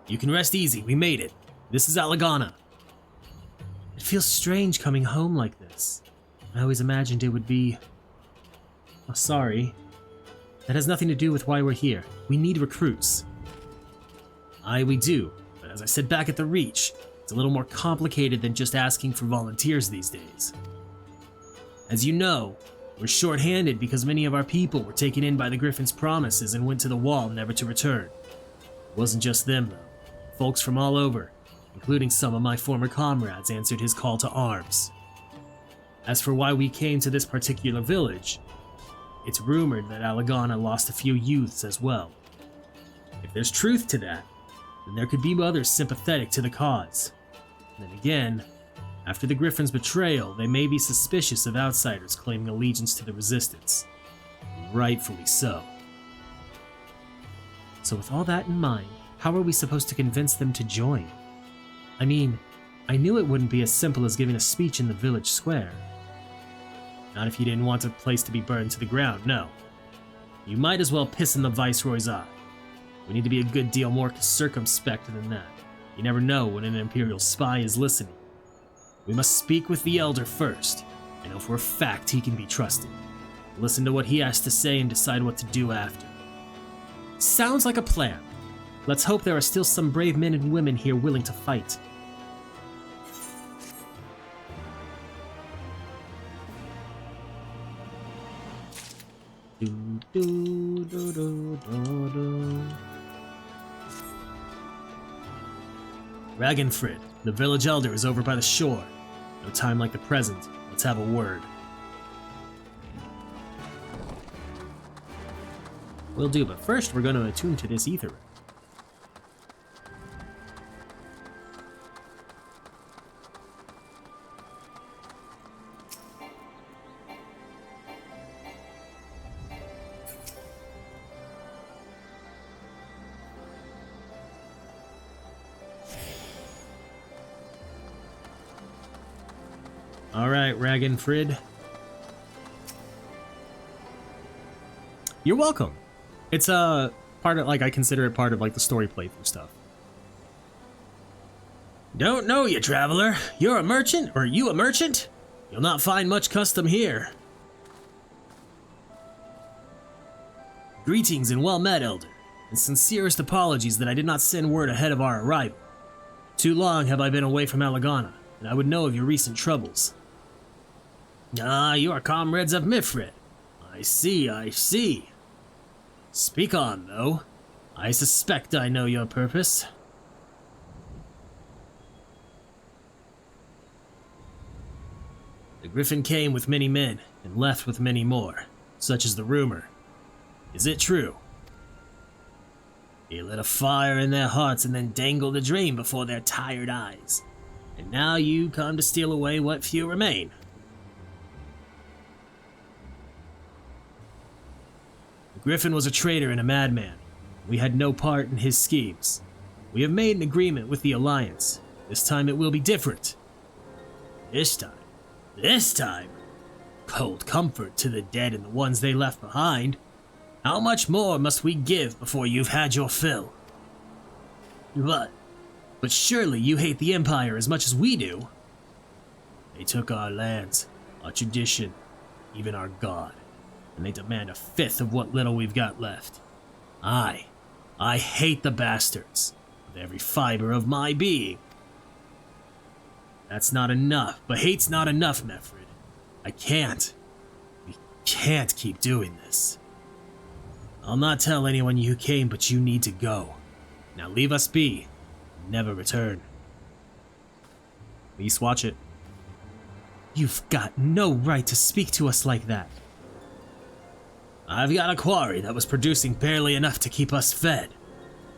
You can rest easy, we made it. This is Alagana. It feels strange coming home like this. I always imagined it would be... Oh, sorry. That has nothing to do with why we're here. We need recruits. Aye, we do. But as I said back at the Reach, it's a little more complicated than just asking for volunteers these days. As you know, we're short-handed because many of our people were taken in by the Griffin's promises and went to the Wall never to return. It wasn't just them, though. Folks from all over, including some of my former comrades, answered his call to arms. As for why we came to this particular village, it's rumored that Alagana lost a few youths as well. If there's truth to that, then there could be others sympathetic to the cause. Then again, after the Griffin's betrayal, they may be suspicious of outsiders claiming allegiance to the Resistance. Rightfully so. So with all that in mind, how are we supposed to convince them to join? I mean, I knew it wouldn't be as simple as giving a speech in the village square. Not if you didn't want a place to be burned to the ground, no. You might as well piss in the Viceroy's eye. We need to be a good deal more circumspect than that. You never know when an Imperial spy is listening. We must speak with the Elder first, and know for a fact he can be trusted. Listen to what he has to say and decide what to do after. Sounds like a plan. Let's hope there are still some brave men and women here willing to fight. Ragnfrid, the village elder, is over by the shore. No time like the present. Let's have a word. Will do, but first we're going to attune to this ether. Alright, Ragnfrid. You're welcome. It's part of, like, I consider it part of, like, the story playthrough stuff. Don't know you, traveler. You're a merchant? Or are you a merchant? You'll not find much custom here. Greetings and well met, Elder. And sincerest apologies that I did not send word ahead of our arrival. Too long have I been away from Alagana, and I would know of your recent troubles. Ah, you are comrades of Mifrid. I see, I see. Speak on, though. I suspect I know your purpose. The Griffin came with many men, and left with many more. Such is the rumor. Is it true? He lit a fire in their hearts and then dangled a dream before their tired eyes. And now you come to steal away what few remain. The Griffin was a traitor and a madman. We had no part in his schemes. We have made an agreement with the Alliance. This time it will be different. This time? Cold comfort to the dead and the ones they left behind. How much more must we give before you've had your fill? But surely you hate the Empire as much as we do. They took our lands, our tradition, even our god, and they demand a fifth of what little we've got left. I hate the bastards with every fiber of my being. That's not enough, but hate's not enough, Mefrid. We can't keep doing this. I'll not tell anyone you came, but you need to go. Now leave us be. Never return. Please watch it. You've got no right to speak to us like that. I've got a quarry that was producing barely enough to keep us fed.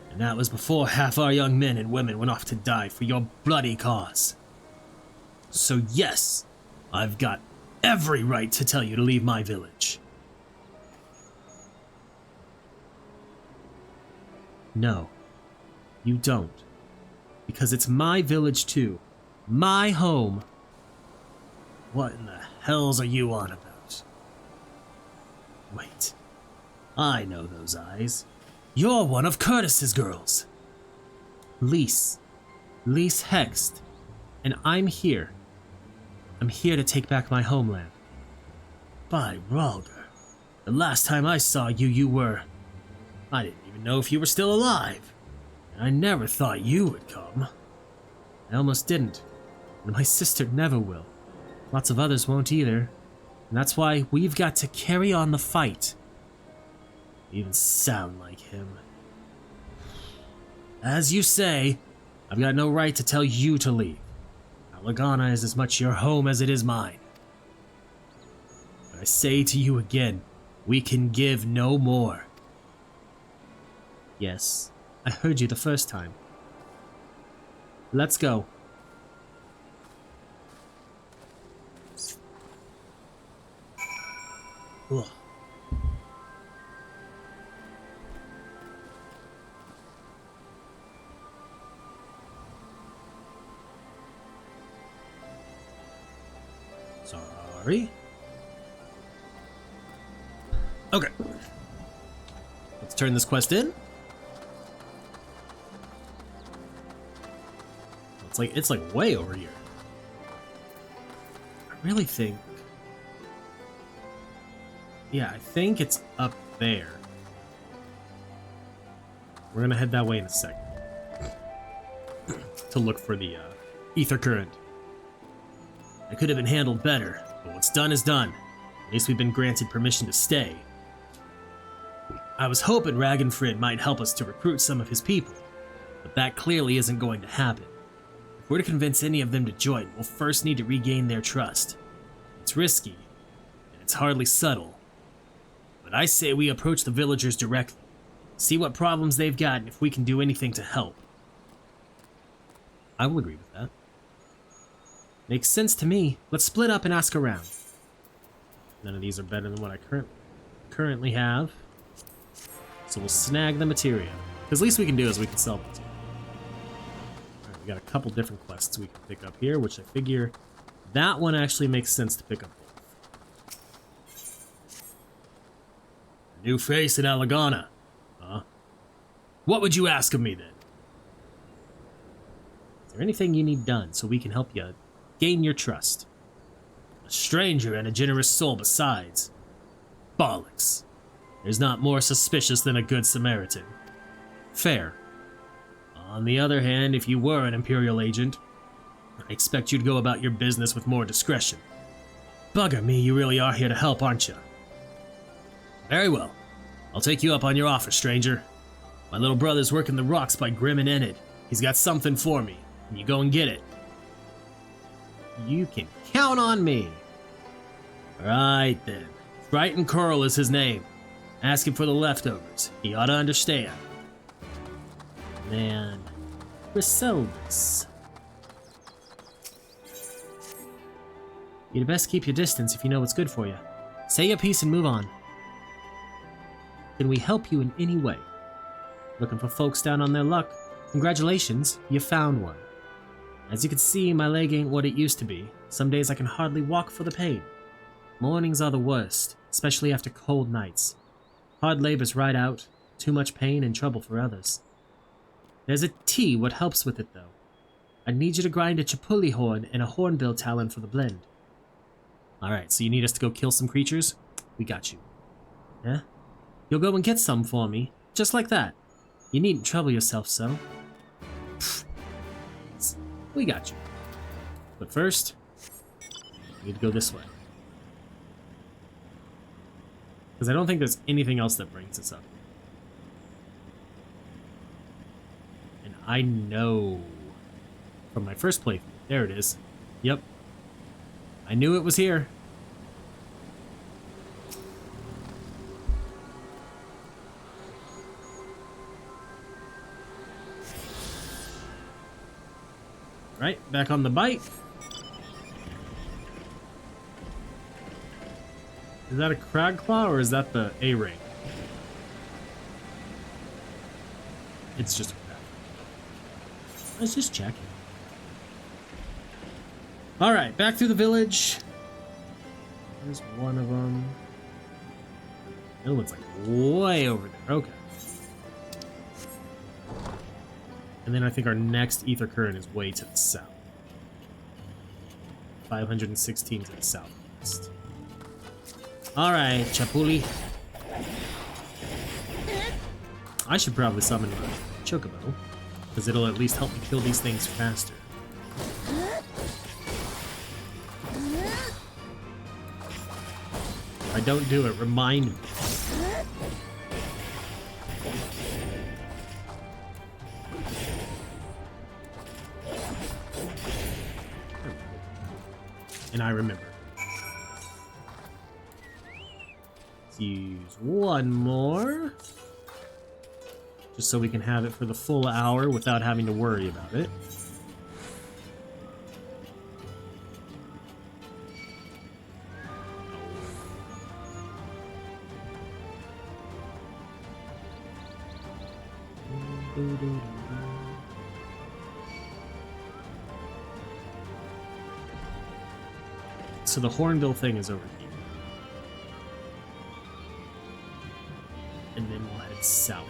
And that was before half our young men and women went off to die for your bloody cause. So yes, I've got every right to tell you to leave my village. No, you don't. Because it's my village too. My home. What in the hells are you on about? Wait. I know those eyes. You're one of Curtis's girls. Lise. Lise Hext. And I'm here. I'm here to take back my homeland. By Ralder. The last time I saw you, you were... I didn't even know if you were still alive. And I never thought you would come. I almost didn't. And my sister never will. Lots of others won't either. And that's why we've got to carry on the fight. You even sound like him. As you say, I've got no right to tell you to leave. Alagana is as much your home as it is mine. But I say to you again, we can give no more. Yes, I heard you the first time. Let's go. Ugh. Sorry. Okay. Let's turn this quest in. It's like way over here. I really think... Yeah, I think it's up there. We're gonna head that way in a second. To look for the ether current. It could have been handled better, but what's done is done. At least we've been granted permission to stay. I was hoping Ragnfrid might help us to recruit some of his people, but that clearly isn't going to happen. If we're to convince any of them to join, we'll first need to regain their trust. It's risky, and it's hardly subtle. But I say we approach the villagers directly, see what problems they've got, and if we can do anything to help. I will agree with that. Makes sense to me. Let's split up and ask around. None of these are better than what I currently have. So we'll snag the materia. Because the least we can do is we can sell them. Alright, we got a couple different quests we can pick up here, which I figure that one actually makes sense to pick up both. A new face in Alagana. Huh? What would you ask of me then? Is there anything you need done so we can help you gain your trust? A stranger and a generous soul besides. Bollocks. There's not more suspicious than a good Samaritan. Fair. On the other hand, if you were an Imperial agent, I expect you'd go about your business with more discretion. Bugger me, you really are here to help, aren't you? Very well. I'll take you up on your offer, stranger. My little brother's working the rocks by Grim and Enid. He's got something for me, and you go and get it. You can count on me. Right then. Brighton Curl is his name. Ask him for the leftovers. He ought to understand. Man, Griseldas. You'd best keep your distance if you know what's good for you. Say your piece and move on. Can we help you in any way? Looking for folks down on their luck? Congratulations, you found one. As you can see, my leg ain't what it used to be. Some days I can hardly walk for the pain. Mornings are the worst, especially after cold nights. Hard labor's right out, too much pain and trouble for others. There's a tea what helps with it though. I need you to grind a chipuli horn and a hornbill talon for the blend. Alright, so you need us to go kill some creatures? We got you. Yeah? You'll go and get some for me, just like that. You needn't trouble yourself so. We got you. But first, we need to go this way. Because I don't think there's anything else that brings us up. And I know from my first playthrough. There it is. Yep. I knew it was here. Right, back on the bike. Is that a crag claw or is that the A-ring? It's just a crag. Let's just check. Alright, back through the village. There's one of them. It looks like way over there. Okay. And then I think our next ether current is way to the south. 516 to the southwest. Alright, Chapuli. I should probably summon a Chocobo, because it'll at least help me kill these things faster. If I don't do it, remind me. And I remember. Let's use one more. Just so we can have it for the full hour without having to worry about it. So the Hornbill thing is over here. And then we'll head south.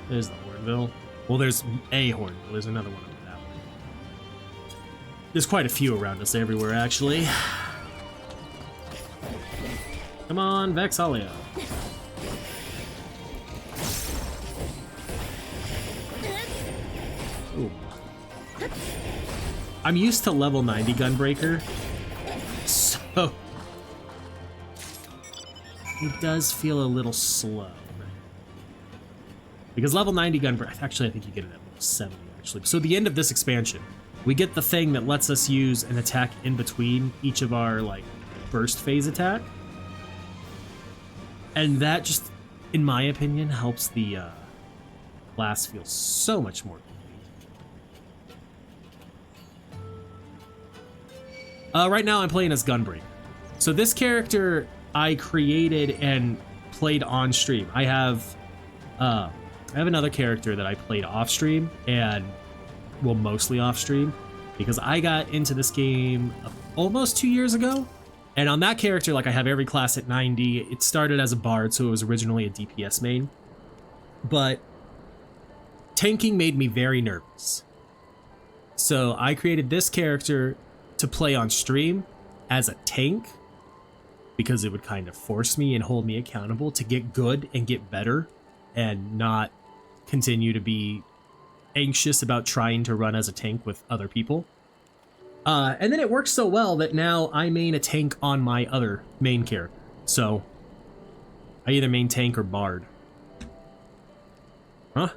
There's the Hornbill. Well, there's a Hornbill. There's another one over that way. There's quite a few around us everywhere, actually. Come on, Vexalia. Ooh. I'm used to level 90 Gunbreaker, so it does feel a little slow. Because level 90 Gunbreaker, actually I think you get it at level 70 actually. So the end of this expansion, we get the thing that lets us use an attack in between each of our like burst phase attack. And that just, in my opinion, helps the class feel so much more complete. Right now I'm playing as Gunbreaker. So this character I created and played on stream. I have another character that I played off stream, and well, mostly off stream, because I got into this game almost 2 years ago. And on that character, like, I have every class at 90. It started as a bard, so it was originally a DPS main. But tanking made me very nervous. So I created this character to play on stream as a tank, because it would kind of force me and hold me accountable to get good and get better and not continue to be anxious about trying to run as a tank with other people. And then it works so well that now I main a tank on my other main character. So I either main tank or bard. Huh?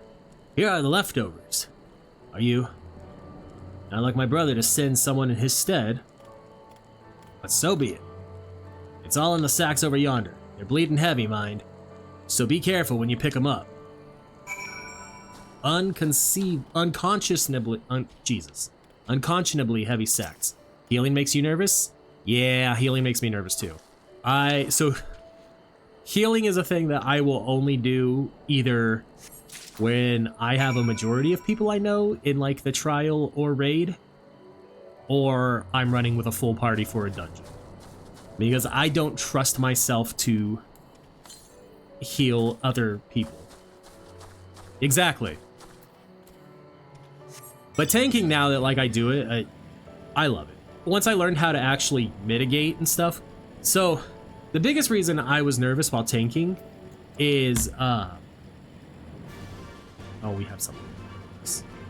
Here are the leftovers. Are you? I'd like my brother to send someone in his stead. But so be it. It's all in the sacks over yonder. They're bleeding heavy, mind. So be careful when you pick them up. Unconscionably heavy sacks. Healing makes you nervous? Yeah, healing makes me nervous too. So healing is a thing that I will only do either when I have a majority of people I know in like the trial or raid, or I'm running with a full party for a dungeon. Because I don't trust myself to heal other people. Exactly. But tanking, now that like I do it, I love it. Once I learned how to actually mitigate and stuff. So the biggest reason I was nervous while tanking is, oh, we have something.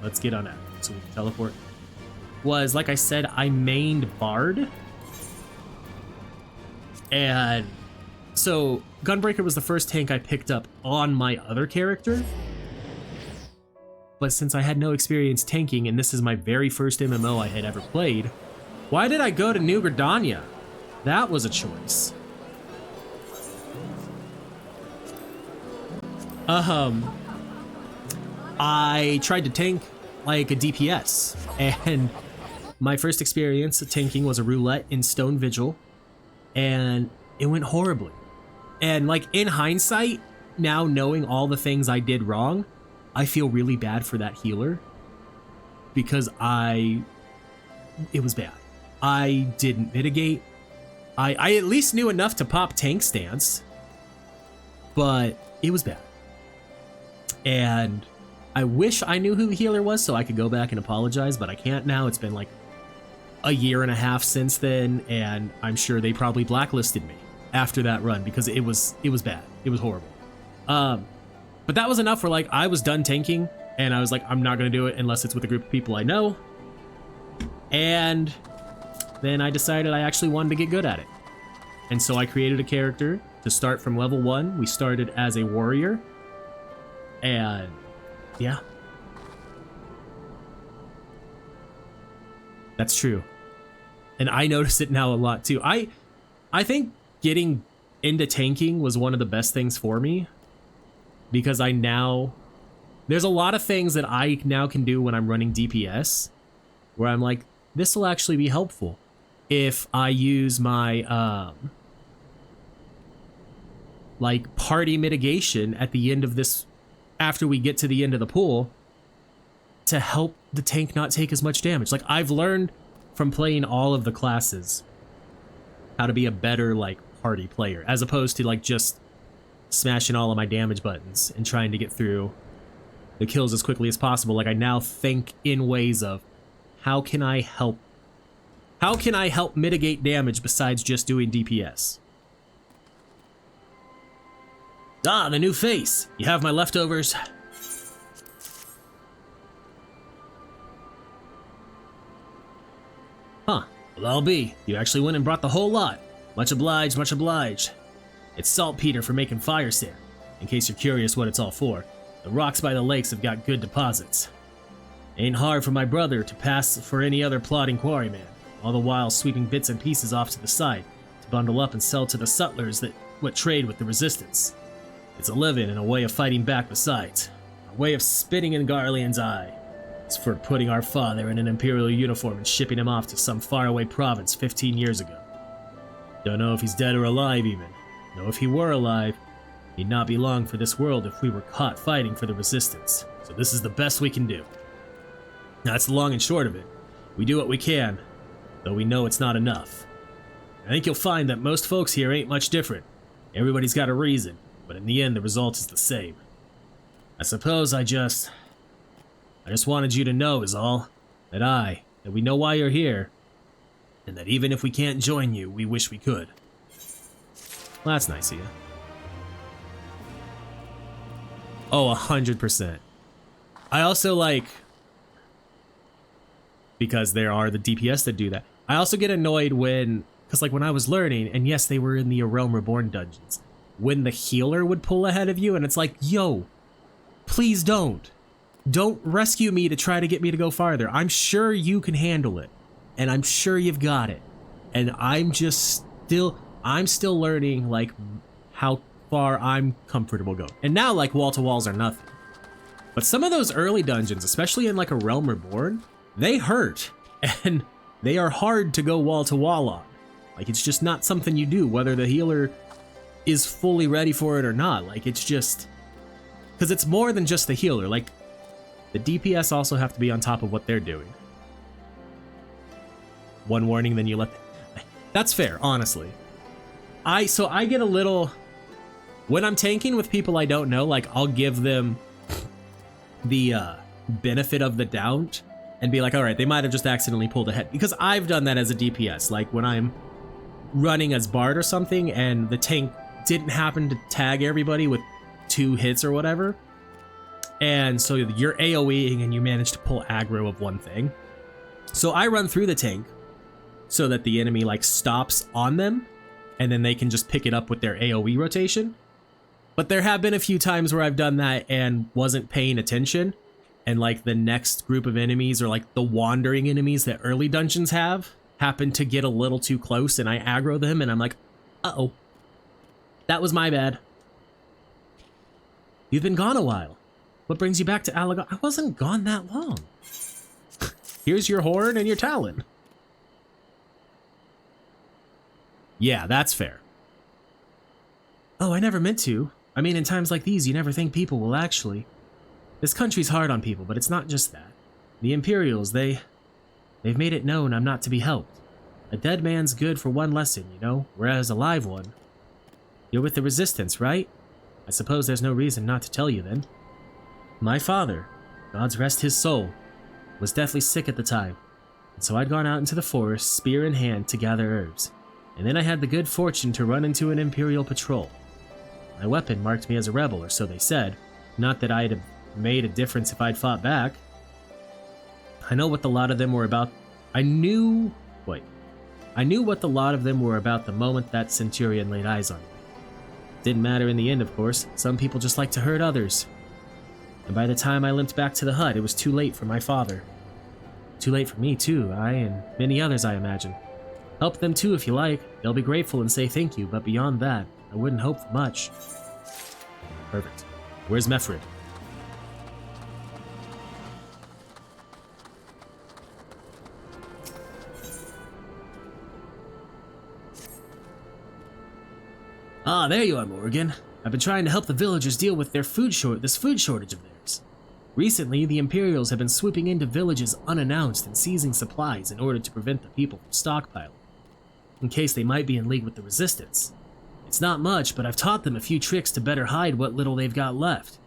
Let's get on that so we can teleport. Was, like I said, I mained Bard. And so Gunbreaker was the first tank I picked up on my other character. But since I had no experience tanking, and this is my very first MMO I had ever played, why did I go to New Gridania? That was a choice. I tried to tank like a DPS, and my first experience of tanking was a roulette in Stone Vigil, and it went horribly. And like in hindsight, now knowing all the things I did wrong, I feel really bad for that healer, because it was bad. I didn't mitigate. I at least knew enough to pop tank stance, but it was bad. And I wish I knew who the healer was so I could go back and apologize, but I can't now. It's been like a year and a half since then, and I'm sure they probably blacklisted me after that run because it was bad. It was horrible. But that was enough where like I was done tanking and I was like, I'm not gonna do it unless it's with a group of people I know. And then I decided I actually wanted to get good at it. And so I created a character to start from level 1. We started as a warrior. And yeah. That's true. And I notice it now a lot too. I think getting into tanking was one of the best things for me, because there's a lot of things that I now can do when I'm running DPS where I'm like, this will actually be helpful if I use my like party mitigation at the end of this, after we get to the end of the pool, to help the tank not take as much damage. Like, I've learned from playing all of the classes how to be a better like party player, as opposed to like just smashing all of my damage buttons and trying to get through the kills as quickly as possible. Like, I now think in ways of how can I help mitigate damage besides just doing DPS? Ah, the new face. You have my leftovers. Huh. Well, I'll be. You actually went and brought the whole lot. Much obliged, much obliged. It's saltpeter for making fire sand. In case you're curious what it's all for, the rocks by the lakes have got good deposits. Ain't hard for my brother to pass for any other plodding quarryman, all the while sweeping bits and pieces off to the side to bundle up and sell to the sutlers that trade with the resistance. It's a living and a way of fighting back besides. A way of spitting in Garlean's eye. It's for putting our father in an Imperial uniform and shipping him off to some faraway province 15 years ago. Don't know if he's dead or alive even. Know if he were alive, he'd not be long for this world if we were caught fighting for the resistance. So this is the best we can do. That's the long and short of it. We do what we can, though we know it's not enough. I think you'll find that most folks here ain't much different. Everybody's got a reason, but in the end the result is the same. I suppose I just wanted you to know is all, that we know why you're here, and that even if we can't join you, we wish we could. Well, that's nice of you. Oh, 100%. I also like, because there are the DPS that do that, I also get annoyed when, because like when I was learning, and yes, they were in the A Realm Reborn dungeons, when the healer would pull ahead of you, and it's like, yo, please don't. Don't rescue me to try to get me to go farther. I'm sure you can handle it, and I'm sure you've got it. And I'm still learning like how far I'm comfortable going. And now like wall to walls are nothing. But some of those early dungeons, especially in like A Realm Reborn, they hurt, and they are hard to go wall to wall on. Like, it's just not something you do, whether the healer is fully ready for it or not. Like, it's just, because it's more than just the healer. Like, the DPS also have to be on top of what they're doing. One warning, then you let that's fair, honestly. So I get a little, when I'm tanking with people I don't know, like, I'll give them the benefit of the doubt and be like, all right, they might have just accidentally pulled ahead, because I've done that as a DPS. Like, when I'm running as Bard or something and the tank didn't happen to tag everybody with 2 hits or whatever, and so you're AoEing and you manage to pull aggro of one thing. So I run through the tank so that the enemy like stops on them, and then they can just pick it up with their AoE rotation. But there have been a few times where I've done that and wasn't paying attention, and like the next group of enemies, or like the wandering enemies that early dungeons have, happen to get a little too close, and I aggro them, and I'm like, uh-oh, that was my bad. You've been gone a while. What brings you back to Alagon? I wasn't gone that long. Here's your horn and your talon. Yeah, that's fair. Oh, I never meant to. I mean, in times like these, you never think people will actually. This country's hard on people, but it's not just that. The Imperials, they've made it known I'm not to be helped. A dead man's good for one lesson, you know, whereas a live one. You're with the Resistance, right? I suppose there's no reason not to tell you then. My father, God's rest his soul, was deathly sick at the time, and so I'd gone out into the forest, spear in hand, to gather herbs. And then I had the good fortune to run into an Imperial patrol. My weapon marked me as a rebel, or so they said. Not that I'd have made a difference if I'd fought back. I know what the lot of them were about. I knew what the lot of them were about the moment that Centurion laid eyes on me. Didn't matter in the end, of course. Some people just like to hurt others. And by the time I limped back to the hut, it was too late for my father. Too late for me, too. I and many others, I imagine. Help them too if you like. They'll be grateful and say thank you, but beyond that, I wouldn't hope for much. Perfect. Where's Mefrid? Ah, there you are, Morrighan. I've been trying to help the villagers deal with this food shortage of theirs. Recently, the Imperials have been swooping into villages unannounced and seizing supplies in order to prevent the people from stockpiling, in case they might be in league with the Resistance. It's not much, but I've taught them a few tricks to better hide what little they've got left.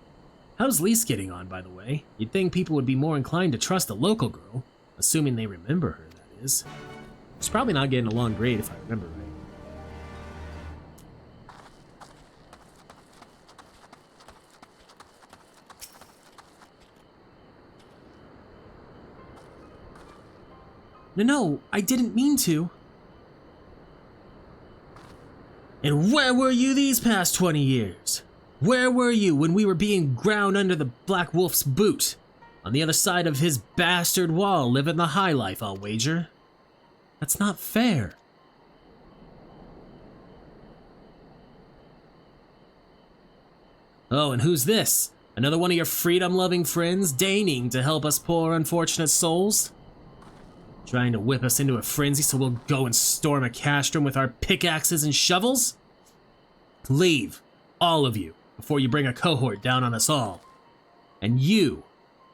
How's Lise getting on, by the way? You'd think people would be more inclined to trust a local girl, assuming they remember her, that is. She's probably not getting along great if I remember right. No, I didn't mean to. And where were you these past 20 years? Where were you when we were being ground under the Black Wolf's boot? On the other side of his bastard wall, living the high life, I'll wager. That's not fair. Oh, and who's this? Another one of your freedom-loving friends deigning to help us poor unfortunate souls? Trying to whip us into a frenzy so we'll go and storm a castrum with our pickaxes and shovels? Leave, all of you, before you bring a cohort down on us all. And you,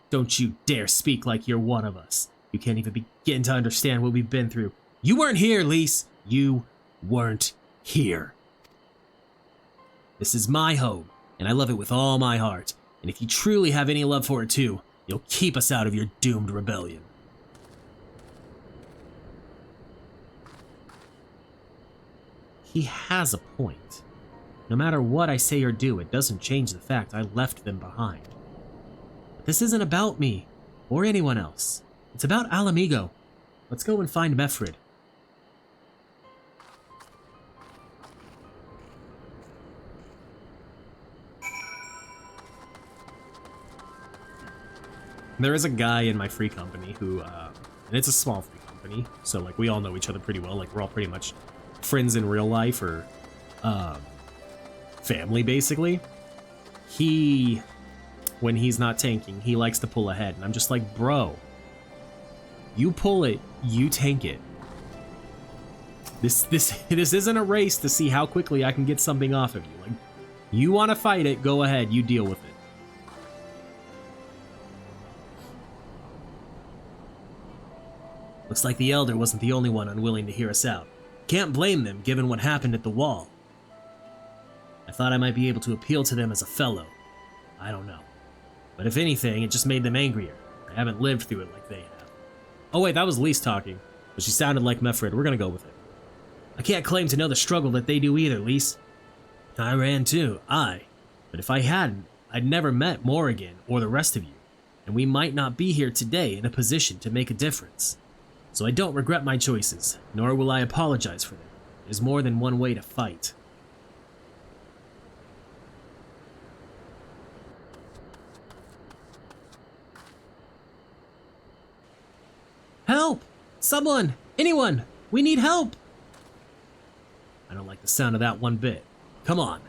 don't you dare speak like you're one of us. You can't even begin to understand what we've been through. You weren't here, Lise. You weren't here. This is my home, and I love it with all my heart. And if you truly have any love for it too, you'll keep us out of your doomed rebellion. He has a point. No matter what I say or do, it doesn't change the fact I left them behind. But this isn't about me, or anyone else. It's about Alamigo. Let's go and find Mefrid. There is a guy in my free company who, and it's a small free company, so like we all know each other pretty well, like we're all pretty much friends in real life, or family basically. He, when he's not tanking, he likes to pull ahead, and I'm just like, bro, you pull it, you tank it. This isn't a race to see how quickly I can get something off of you. Like, you want to fight it, go ahead, you deal with it. Looks like the Elder wasn't the only one unwilling to hear us out. Can't blame them, given what happened at the wall. I thought I might be able to appeal to them as a fellow. I don't know. But if anything, it just made them angrier. I haven't lived through it like they have. Oh wait, that was Lise talking, but she sounded like Mefrid. We're gonna go with it. I can't claim to know the struggle that they do either, Lise. I ran too, but if I hadn't, I'd never met Morrighan or the rest of you, and we might not be here today in a position to make a difference. So I don't regret my choices, nor will I apologize for them. There's more than one way to fight. Help! Someone! Anyone! We need help! I don't like the sound of that one bit. Come on.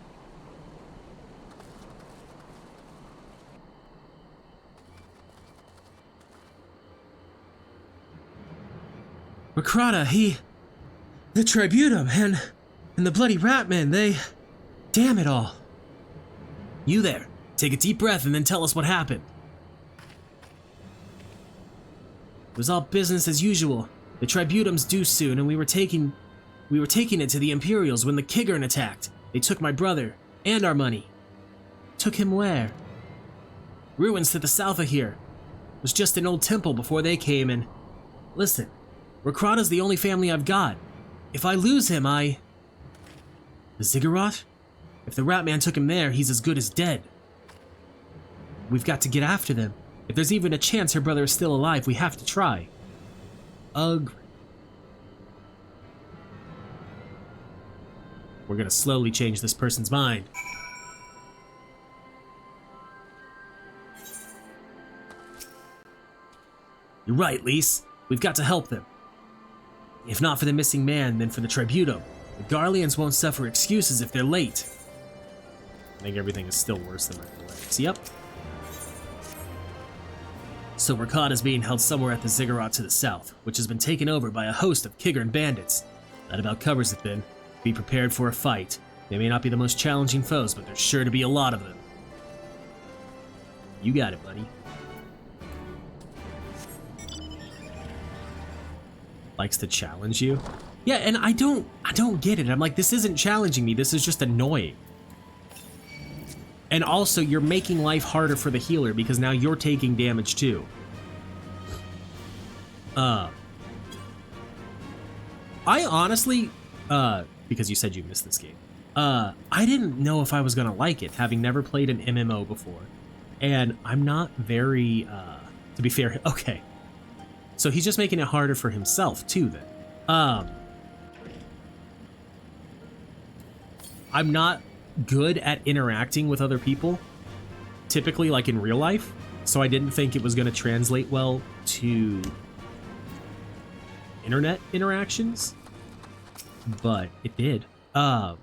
Makrata, the Tributum, and the bloody Ratman, they... Damn it all. You there, take a deep breath and then tell us what happened. It was all business as usual. The Tributum's due soon, and we were taking it to the Imperials when the Kiggern attacked. They took my brother, and our money. Took him where? Ruins to the south of here. It was just an old temple before they came, and... Listen. Rakrata's the only family I've got. If I lose him, The Ziggurat? If the rat man took him there, he's as good as dead. We've got to get after them. If there's even a chance her brother is still alive, we have to try. Ugh. We're gonna slowly change this person's mind. You're right, Lise. We've got to help them. If not for the missing man, then for the Tributo. The Garleans won't suffer excuses if they're late. I think everything is still worse than my feelings. Yep. So Rakad is being held somewhere at the ziggurat to the south, which has been taken over by a host of Kigern bandits. That about covers it then. Be prepared for a fight. They may not be the most challenging foes, but there's sure to be a lot of them. You got it, buddy. Likes to challenge you? Yeah, and I don't get it. I'm like, this isn't challenging me, this is just annoying. And also, you're making life harder for the healer because now you're taking damage too. I honestly, because you said you missed this game, I didn't know if I was gonna like it, having never played an MMO before. And I'm not very, to be fair, okay. So he's just making it harder for himself too then. I'm not good at interacting with other people, typically like in real life, so I didn't think it was going to translate well to internet interactions, but it did. So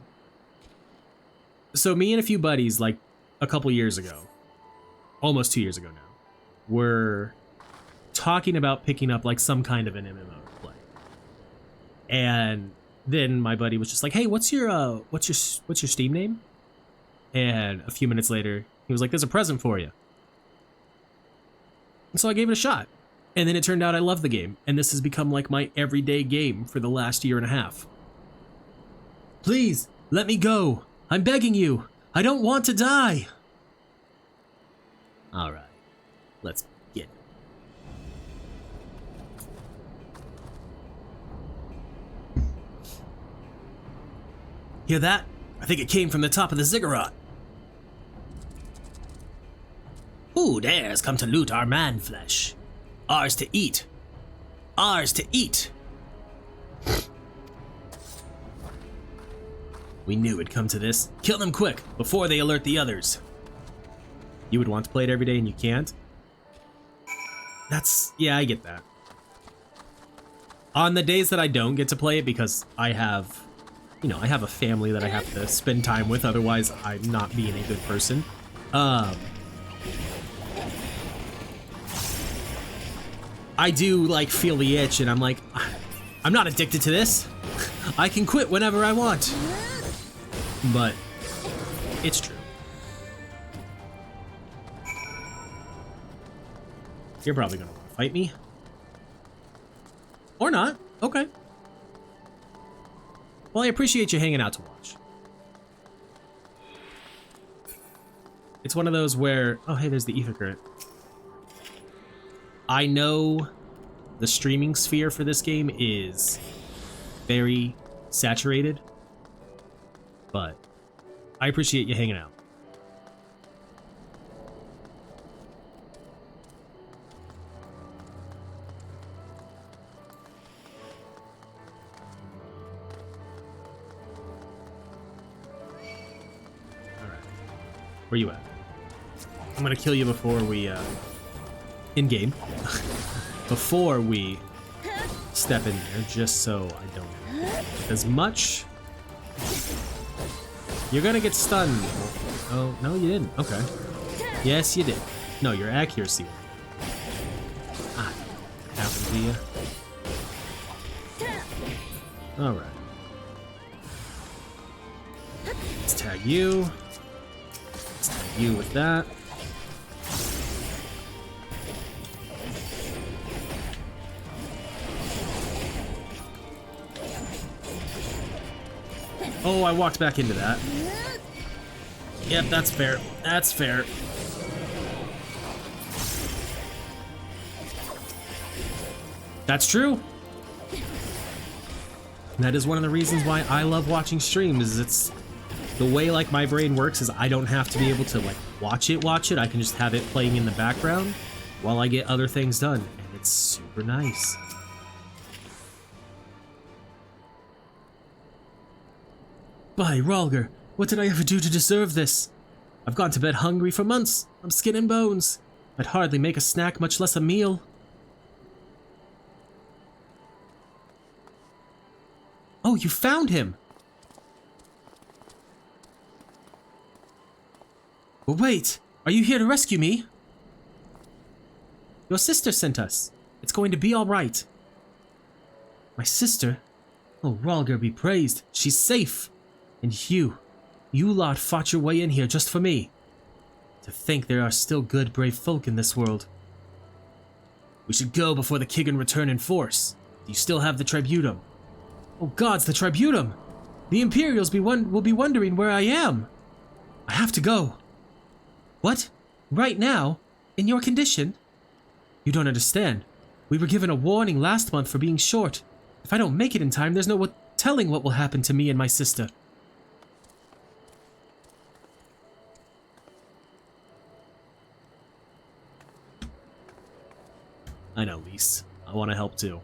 me and a few buddies, like a couple years ago, almost 2 years ago now, were talking about picking up like some kind of an MMO to play, and then my buddy was just like, "Hey, what's your Steam name?" And a few minutes later, he was like, "There's a present for you." And so I gave it a shot. And then it turned out I love the game, and this has become like my everyday game for the last year and a half. Please, let me go. I'm begging you. I don't want to die. All right, let's get it. Hear that? I think it came from the top of the ziggurat. Who dares come to loot our man flesh? Ours to eat. Ours to eat. We knew it'd come to this. Kill them quick, before they alert the others. You would want to play it every day and you can't? Yeah, I get that. On the days that I don't get to play it because I have a family that I have to spend time with, otherwise I'm not being a good person. I do like feel the itch and I'm like, I'm not addicted to this. I can quit whenever I want. But it's true. You're probably gonna want to fight me. Or not. Okay. Well, I appreciate you hanging out to watch. It's one of those where, oh hey, there's the ether current. I know the streaming sphere for this game is very saturated, but I appreciate you hanging out. Where you at? I'm gonna kill you before we, in game, before we step in there, just so I don't get as much. You're gonna get stunned. Oh, no, you didn't. Okay. Yes, you did. No, your accuracy. Ah, happened to you. Alright. Let's tag you. You with that. Oh, I walked back into that. Yep, that's fair. That's fair. That's true. That is one of the reasons why I love watching streams, is The way like my brain works is I don't have to be able to like watch it. I can just have it playing in the background while I get other things done, and it's super nice. By Rhalgr, what did I ever do to deserve this? I've gone to bed hungry for months. I'm skin and bones. I'd hardly make a snack, much less a meal. Oh, you found him! But wait, are you here to rescue me? Your sister sent us. It's going to be all right. My sister? Oh, Rhalgr be praised. She's safe. And you lot fought your way in here just for me. To think there are still good, brave folk in this world. We should go before the Kiggan return in force. Do you still have the Tributum? Oh gods, the Tributum! The Imperials will be wondering where I am. I have to go. What? Right now? In your condition? You don't understand. We were given a warning last month for being short. If I don't make it in time, there's no telling what will happen to me and my sister. I know, Lise. I want to help too.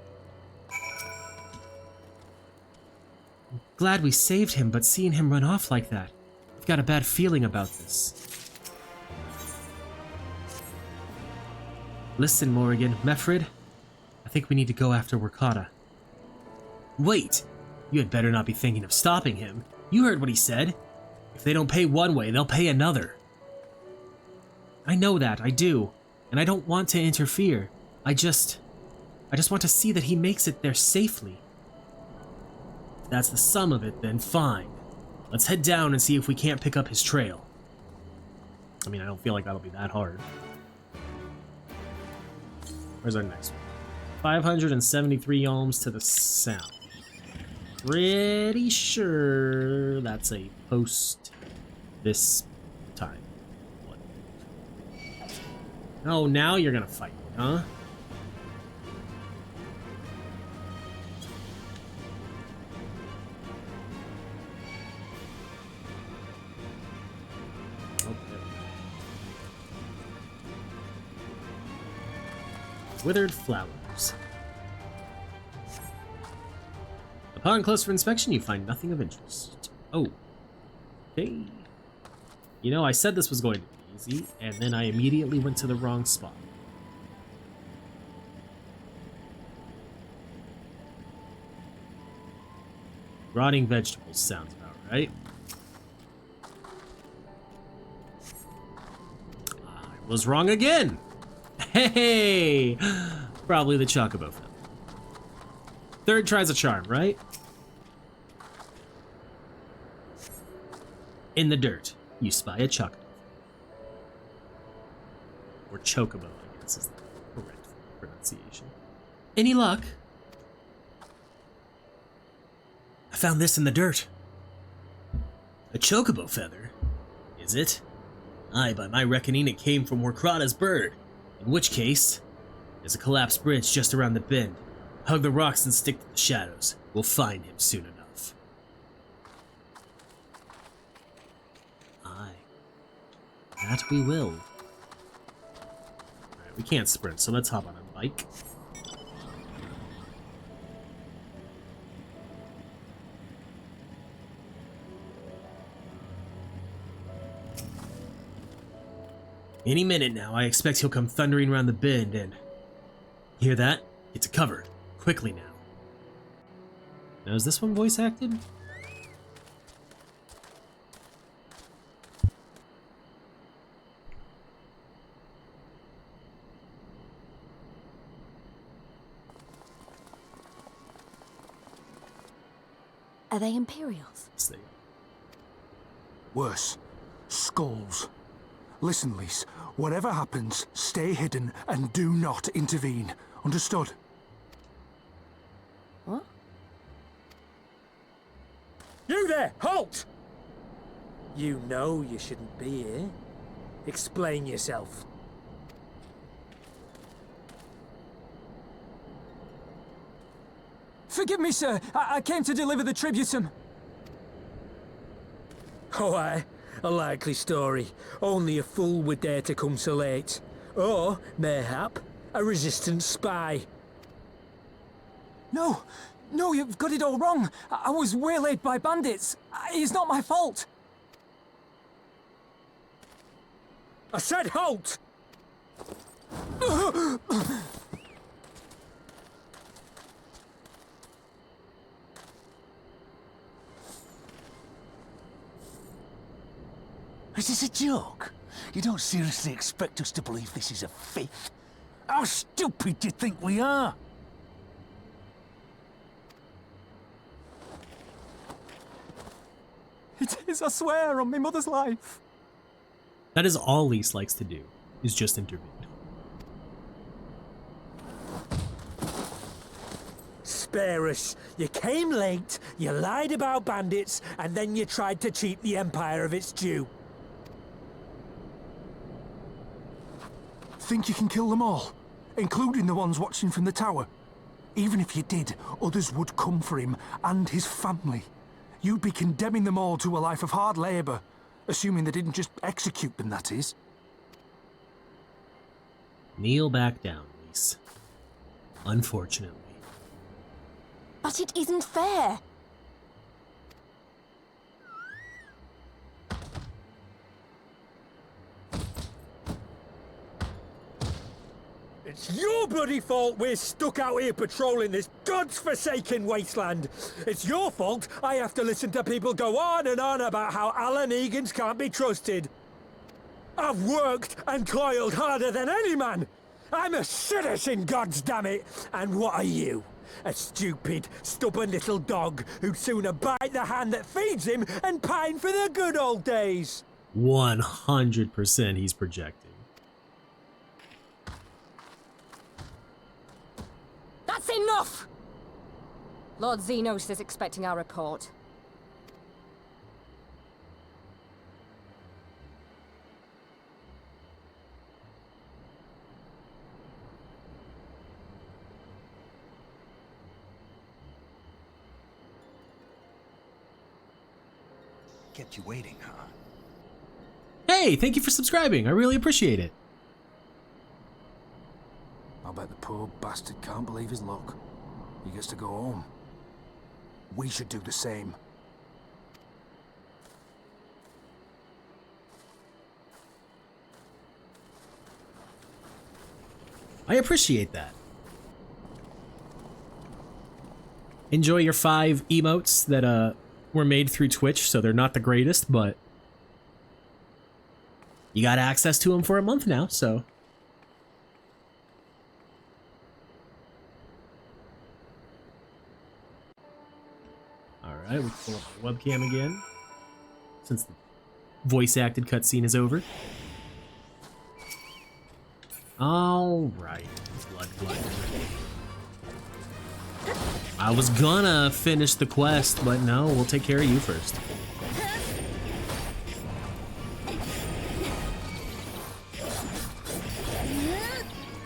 Glad we saved him, but seeing him run off like that, I've got a bad feeling about this. Listen, Morrighan, Meffred, I think we need to go after Workata. Wait! You had better not be thinking of stopping him. You heard what he said. If they don't pay one way, they'll pay another. I know that, I do. And I don't want to interfere. I just want to see that he makes it there safely. If that's the sum of it, then fine. Let's head down and see if we can't pick up his trail. I mean, I don't feel like that'll be that hard. Where's our next one? 573 yalms to the south. Pretty sure that's a post this time. What? Oh, now you're gonna fight me, huh? Withered flowers. Upon closer inspection, you find nothing of interest. Oh. Okay. You know, I said this was going to be easy, and then I immediately went to the wrong spot. Rotting vegetables sounds about right. I was wrong again! Hey! Probably the Chocobo feather. Third tries a charm, right? In the dirt, you spy a Chocobo. Or Chocobo, I guess is the correct pronunciation. Any luck? I found this in the dirt. A Chocobo feather? Is it? Aye, by my reckoning it came from Workata's bird. In which case, there's a collapsed bridge just around the bend. Hug the rocks and stick to the shadows. We'll find him soon enough. Aye. That we will. Alright, we can't sprint, so let's hop on a bike. Any minute now, I expect he'll come thundering around the bend and... Hear that? Get to cover. Quickly now. Now, is this one voice acted? Are they Imperials? Yes, they are. Worse. Skulls. Listen, Lise. Whatever happens, stay hidden and do not intervene. Understood? What? You there! Halt! You know you shouldn't be here. Explain yourself. Forgive me, sir. I came to deliver the tributum. Oh, aye. A likely story. Only a fool would dare to come so late. Or, mayhap, a resistance spy. No! No, you've got it all wrong! I was waylaid by bandits! It's not my fault! I said halt! Is this a joke? You don't seriously expect us to believe this is a fifth? How stupid do you think we are? It is, I swear, on my mother's life. That is all Lise likes to do, is just intervene. Spare us. You came late, you lied about bandits, and then you tried to cheat the Empire of its due. Think you can kill them all, including the ones watching from the tower? Even if you did, others would come for him and his family. You'd be condemning them all to a life of hard labor, assuming they didn't just execute them, that is. Kneel back down, Lise. Unfortunately. But it isn't fair. It's your bloody fault we're stuck out here patrolling this god's-forsaken wasteland. It's your fault I have to listen to people go on and on about how Alan Egan's can't be trusted. I've worked and toiled harder than any man. I'm a citizen, goddammit. And what are you? A stupid, stubborn little dog who'd sooner bite the hand that feeds him and pine for the good old days. 100% he's projecting. That's enough! Lord Xenos is expecting our report. Kept you waiting, huh? Hey, thank you for subscribing. I really appreciate it. I bet the poor bastard can't believe his luck. He gets to go home. We should do the same. I appreciate that. Enjoy your 5 emotes that were made through Twitch, so they're not the greatest, but you got access to them for a month now, so. Alright, we can pull up the webcam again, since the voice-acted cutscene is over. Alright, blood. I was gonna finish the quest, but no, we'll take care of you first.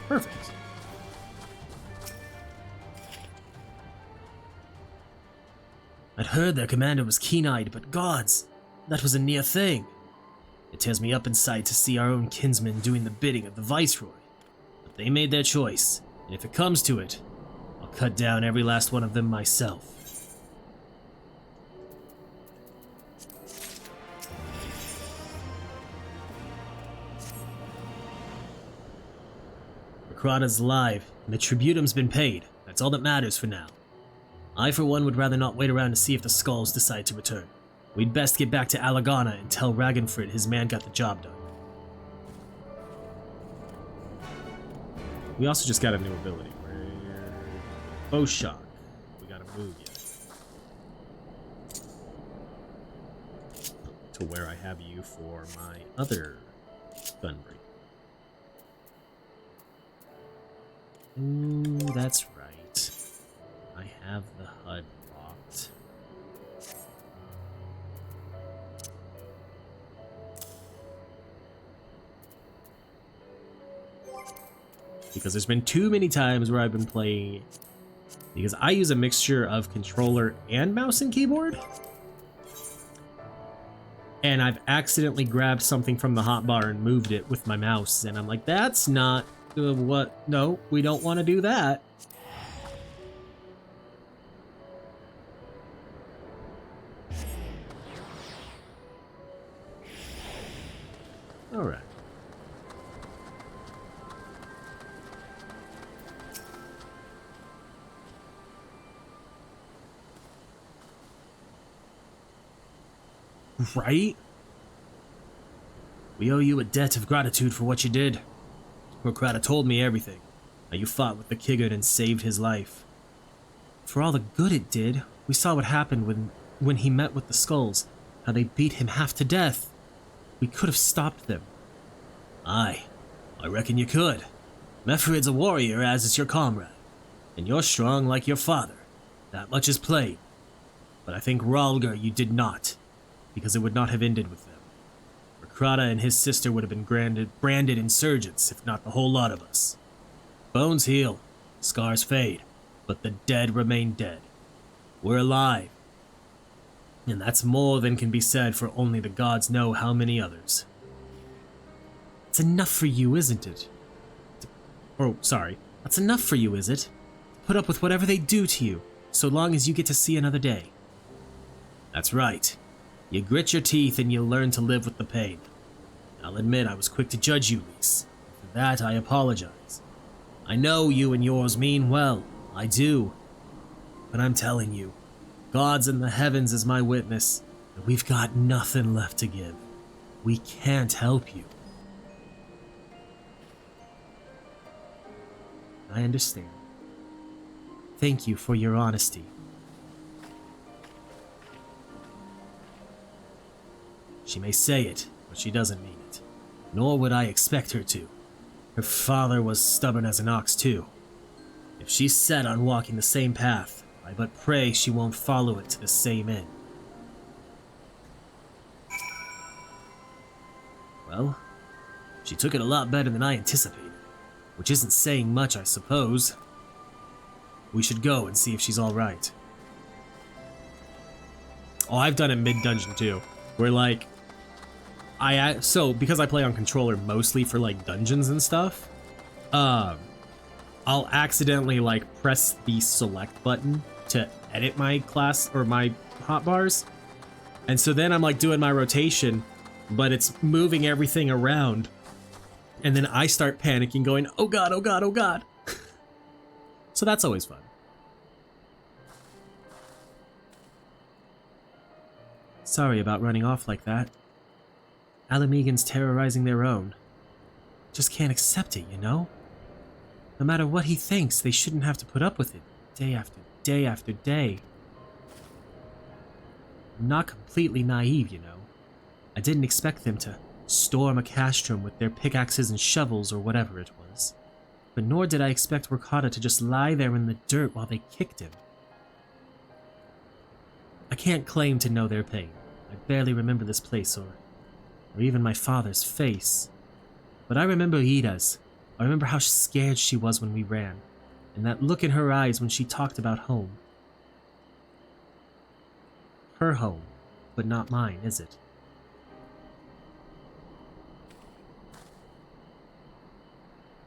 Perfect. I'd heard their commander was keen-eyed, but gods, that was a near thing. It tears me up inside to see our own kinsmen doing the bidding of the Viceroy. But they made their choice, and if it comes to it, I'll cut down every last one of them myself. Makrada's alive, and the tributum's been paid. That's all that matters for now. I, for one, would rather not wait around to see if the Skulls decide to return. We'd best get back to Alagana and tell Ragnfrid his man got the job done. We also just got a new ability. Bow shock. We gotta move yet. To where I have you for my other gunbreak. Ooh, that's right. I have the HUD locked. Because there's been too many times where I've been playing, because I use a mixture of controller and mouse and keyboard. and I've accidentally grabbed something from the hotbar and moved it with my mouse, and I'm like, that's not what, no, we don't want to do that. All right. Right? We owe you a debt of gratitude for what you did. Morrighan told me everything. How you fought with the Kigard and saved his life. For all the good it did, we saw what happened when he met with the skulls. How they beat him half to death. We could have stopped them. Aye, I reckon you could. Mefrid's a warrior, as is your comrade. And you're strong like your father. That much is plain. But I think Rhalgr you did not, because it would not have ended with them. Morrighan and his sister would have been branded insurgents, if not the whole lot of us. Bones heal, scars fade, but the dead remain dead. We're alive. And that's more than can be said for only the gods know how many others. It's enough for you, isn't it? That's enough for you, is it? Put up with whatever they do to you, so long as you get to see another day. That's right. You grit your teeth and you learn to live with the pain. I'll admit I was quick to judge you, Lise. For that, I apologize. I know you and yours mean well. I do. But I'm telling you, God's in the heavens is my witness, and we've got nothing left to give. We can't help you. I understand. Thank you for your honesty. She may say it, but she doesn't mean it. Nor would I expect her to. Her father was stubborn as an ox, too. If she's set on walking the same path, I but pray she won't follow it to the same end. Well, she took it a lot better than I anticipated, which isn't saying much, I suppose. We should go and see if she's alright. Oh, I've done it mid-dungeon, too, where, like, because I play on controller mostly for, like, dungeons and stuff, I'll accidentally, like, press the select button to edit my class, or my hotbars, and so then I'm, like, doing my rotation, but it's moving everything around, and then I start panicking, going, oh god, oh god, oh god. So that's always fun. Sorry about running off like that. Alamegan's terrorizing their own. Just can't accept it, you know? No matter what he thinks, they shouldn't have to put up with it, day after day after day. I'm not completely naive, you know. I didn't expect them to storm a castrum with their pickaxes and shovels or whatever it was. But nor did I expect Morrighan to just lie there in the dirt while they kicked him. I can't claim to know their pain. I barely remember this place or even my father's face. But I remember Ida's. I remember how scared she was when we ran, and that look in her eyes when she talked about home. Her home, but not mine, is it?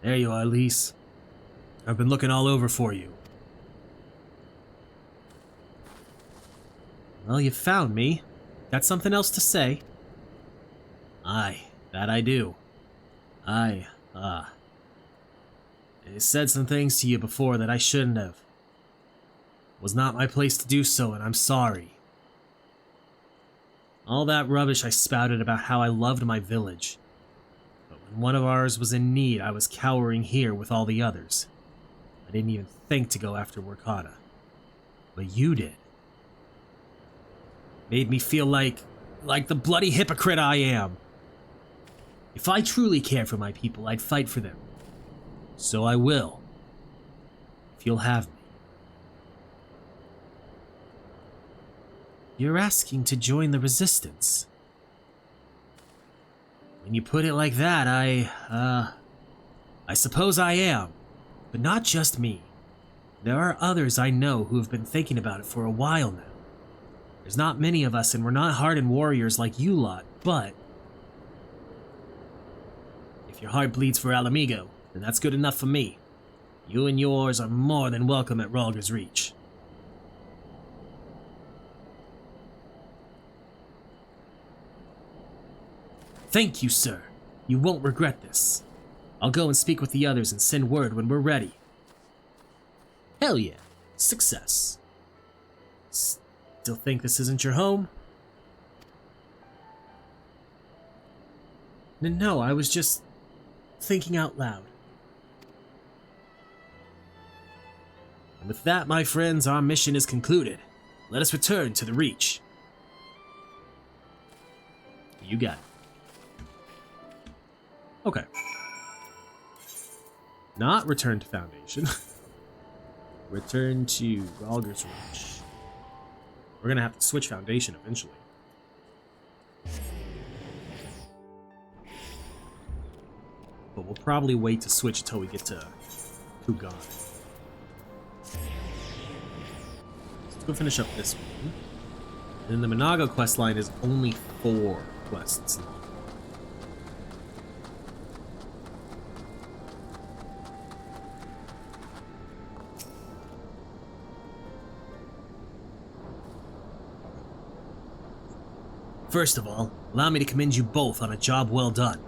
There you are, Lise. I've been looking all over for you. Well, you found me. Got something else to say? Aye, that I do. I said some things to you before that I shouldn't have. It was not my place to do so, and I'm sorry. All that rubbish I spouted about how I loved my village. But when one of ours was in need, I was cowering here with all the others. I didn't even think to go after Morrighan. But you did. Made me feel like the bloody hypocrite I am. If I truly cared for my people, I'd fight for them. So I will. If you'll have me. You're asking to join the Resistance. When you put it like that, I suppose I am. But not just me. There are others I know who have been thinking about it for a while now. There's not many of us, and we're not hardened warriors like you lot, but if your heart bleeds for Alamigo, then that's good enough for me. You and yours are more than welcome at Rhalgr's Reach. Thank you, sir. You won't regret this. I'll go and speak with the others and send word when we're ready. Hell yeah. Success. Still think this isn't your home? No, I was just thinking out loud. And with that, my friends, our mission is concluded. Let us return to the Reach. You got it. Okay. Not return to Foundation. Return to Rhalgr's Reach. We're gonna have to switch Foundation eventually. But we'll probably wait to switch until we get to Kugan. Let's go finish up this one. And then the Monaga questline is only 4 quests long. First of all, allow me to commend you both on a job well done.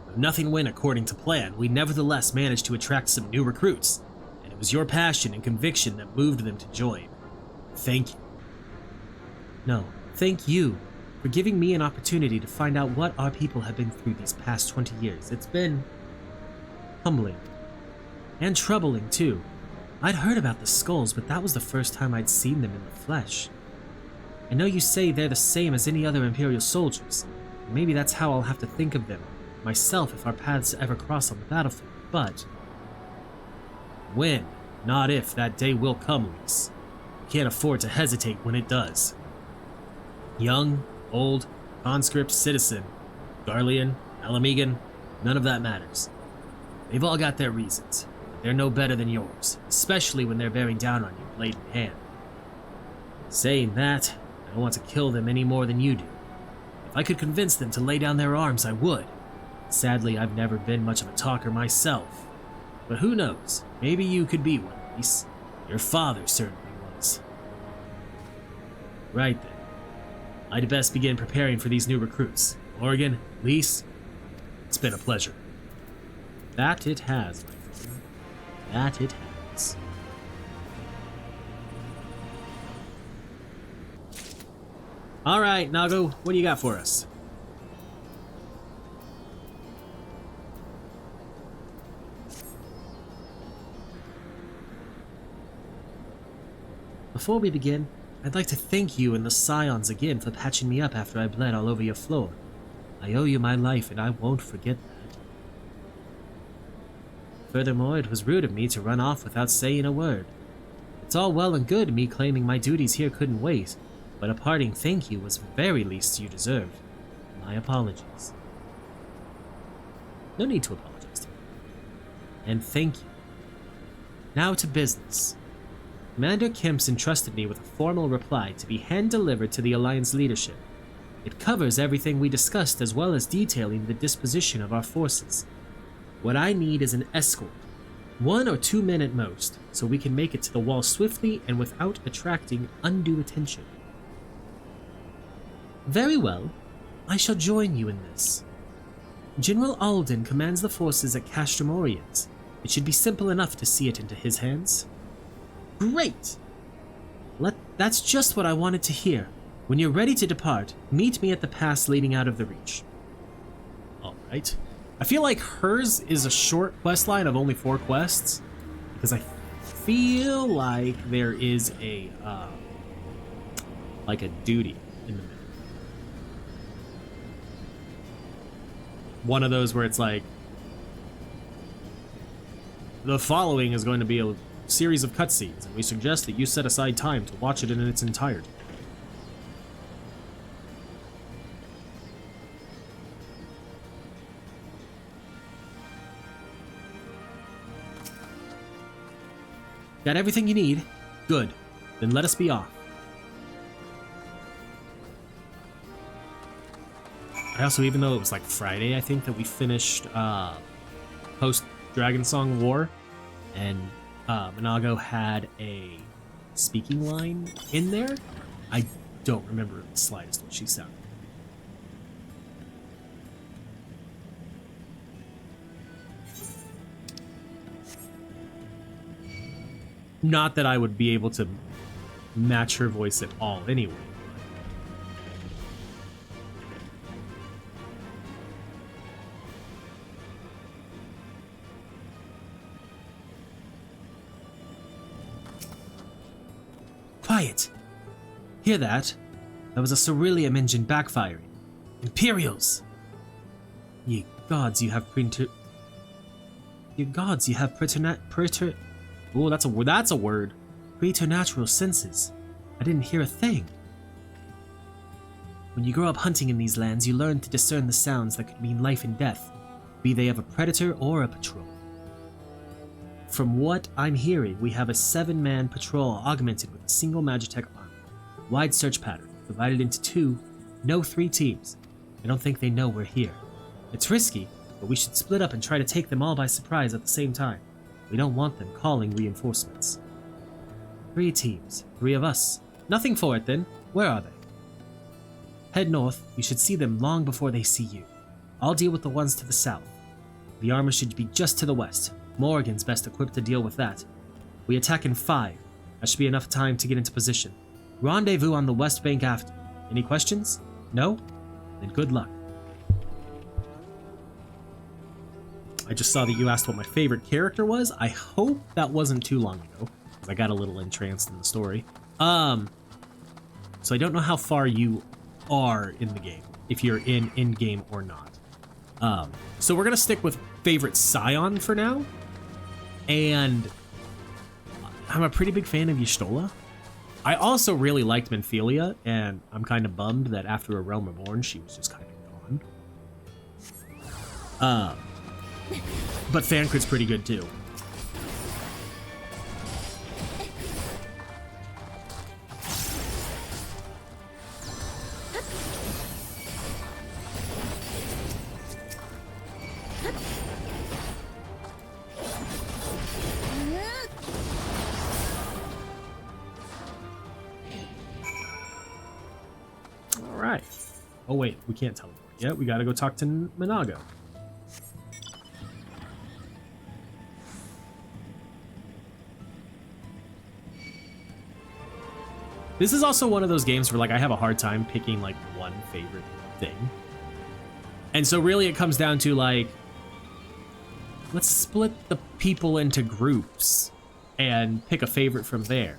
Though nothing went according to plan, we nevertheless managed to attract some new recruits, and it was your passion and conviction that moved them to join. Thank you. No, thank you for giving me an opportunity to find out what our people have been through these past 20 years. It's been humbling and troubling too. I'd heard about the skulls, but that was the first time I'd seen them in the flesh. I know you say they're the same as any other Imperial soldiers. Maybe that's how I'll have to think of them myself if our paths ever cross on the battlefield, but when, not if, that day will come, Luis. We can't afford to hesitate when it does. Young, old, conscript, citizen, Garlean, Alamigan, none of that matters. They've all got their reasons, but they're no better than yours, especially when they're bearing down on you, blade in hand. Saying that, I don't want to kill them any more than you do. If I could convince them to lay down their arms, I would. Sadly, I've never been much of a talker myself. But who knows? Maybe you could be one, Lys. Your father certainly was. Right then. I'd best begin preparing for these new recruits. Morrighan, Lys, it's been a pleasure. That it has, my friend. That it has. Alright, Nago, what do you got for us? Before we begin, I'd like to thank you and the Scions again for patching me up after I bled all over your floor. I owe you my life and I won't forget that. Furthermore, it was rude of me to run off without saying a word. It's all well and good me claiming my duties here couldn't wait, but a parting thank you was the very least you deserved. My apologies. No need to apologize to me. And thank you. Now to business. Commander Kemps entrusted me with a formal reply to be hand-delivered to the Alliance leadership. It covers everything we discussed as well as detailing the disposition of our forces. What I need is an escort, 1 or 2 men at most, so we can make it to the wall swiftly and without attracting undue attention. Very well. I shall join you in this. General Alden commands the forces at Castrum Orient. It should be simple enough to see it into his hands. Great! That's just what I wanted to hear. When you're ready to depart, meet me at the pass leading out of the Reach. Alright. I feel like hers is a short quest line of only 4 quests, because I feel like there is a duty in the middle. One of those where it's like, the following is going to be a series of cutscenes, and we suggest that you set aside time to watch it in its entirety. Got everything you need? Good. Then let us be off. I also, even though it was like Friday, I think that we finished post Dragon Song War, and Minago had a speaking line in there. I don't remember the slightest what she sounded. Not that I would be able to match her voice at all anyway. Quiet! Hear that? That was a Ceruleum engine backfiring. Imperials! Ye gods, you have oh, that's a word. Preternatural senses. I didn't hear a thing. When you grow up hunting in these lands, you learn to discern the sounds that could mean life and death, be they of a predator or a patrol. From what I'm hearing, we have a 7-man patrol augmented with a single Magitech arm. Wide search pattern, divided into 2, no 3 teams. I don't think they know we're here. It's risky, but we should split up and try to take them all by surprise at the same time. We don't want them calling reinforcements. 3 teams, 3 of us. Nothing for it then. Where are they? Head north. You should see them long before they see you. I'll deal with the ones to the south. The armor should be just to the west. Morrighan's best equipped to deal with that. We attack in 5. That should be enough time to get into position. Rendezvous on the west bank after. Any questions? No? Then good luck. I just saw that you asked what my favorite character was. I hope that wasn't too long ago, because I got a little entranced in the story. So I don't know how far you are in the game, if you're in game or not. So we're gonna stick with favorite Scion for now, and I'm a pretty big fan of Y'shtola. I also really liked Menphelia, and I'm kind of bummed that after A Realm Reborn, she was just kind of gone. But Thancred's pretty good too. All right. Oh wait, we can't teleport yet. We gotta go talk to Minago. This is also one of those games where, like, I have a hard time picking, like, one favorite thing. And so really it comes down to, like, let's split the people into groups and pick a favorite from there.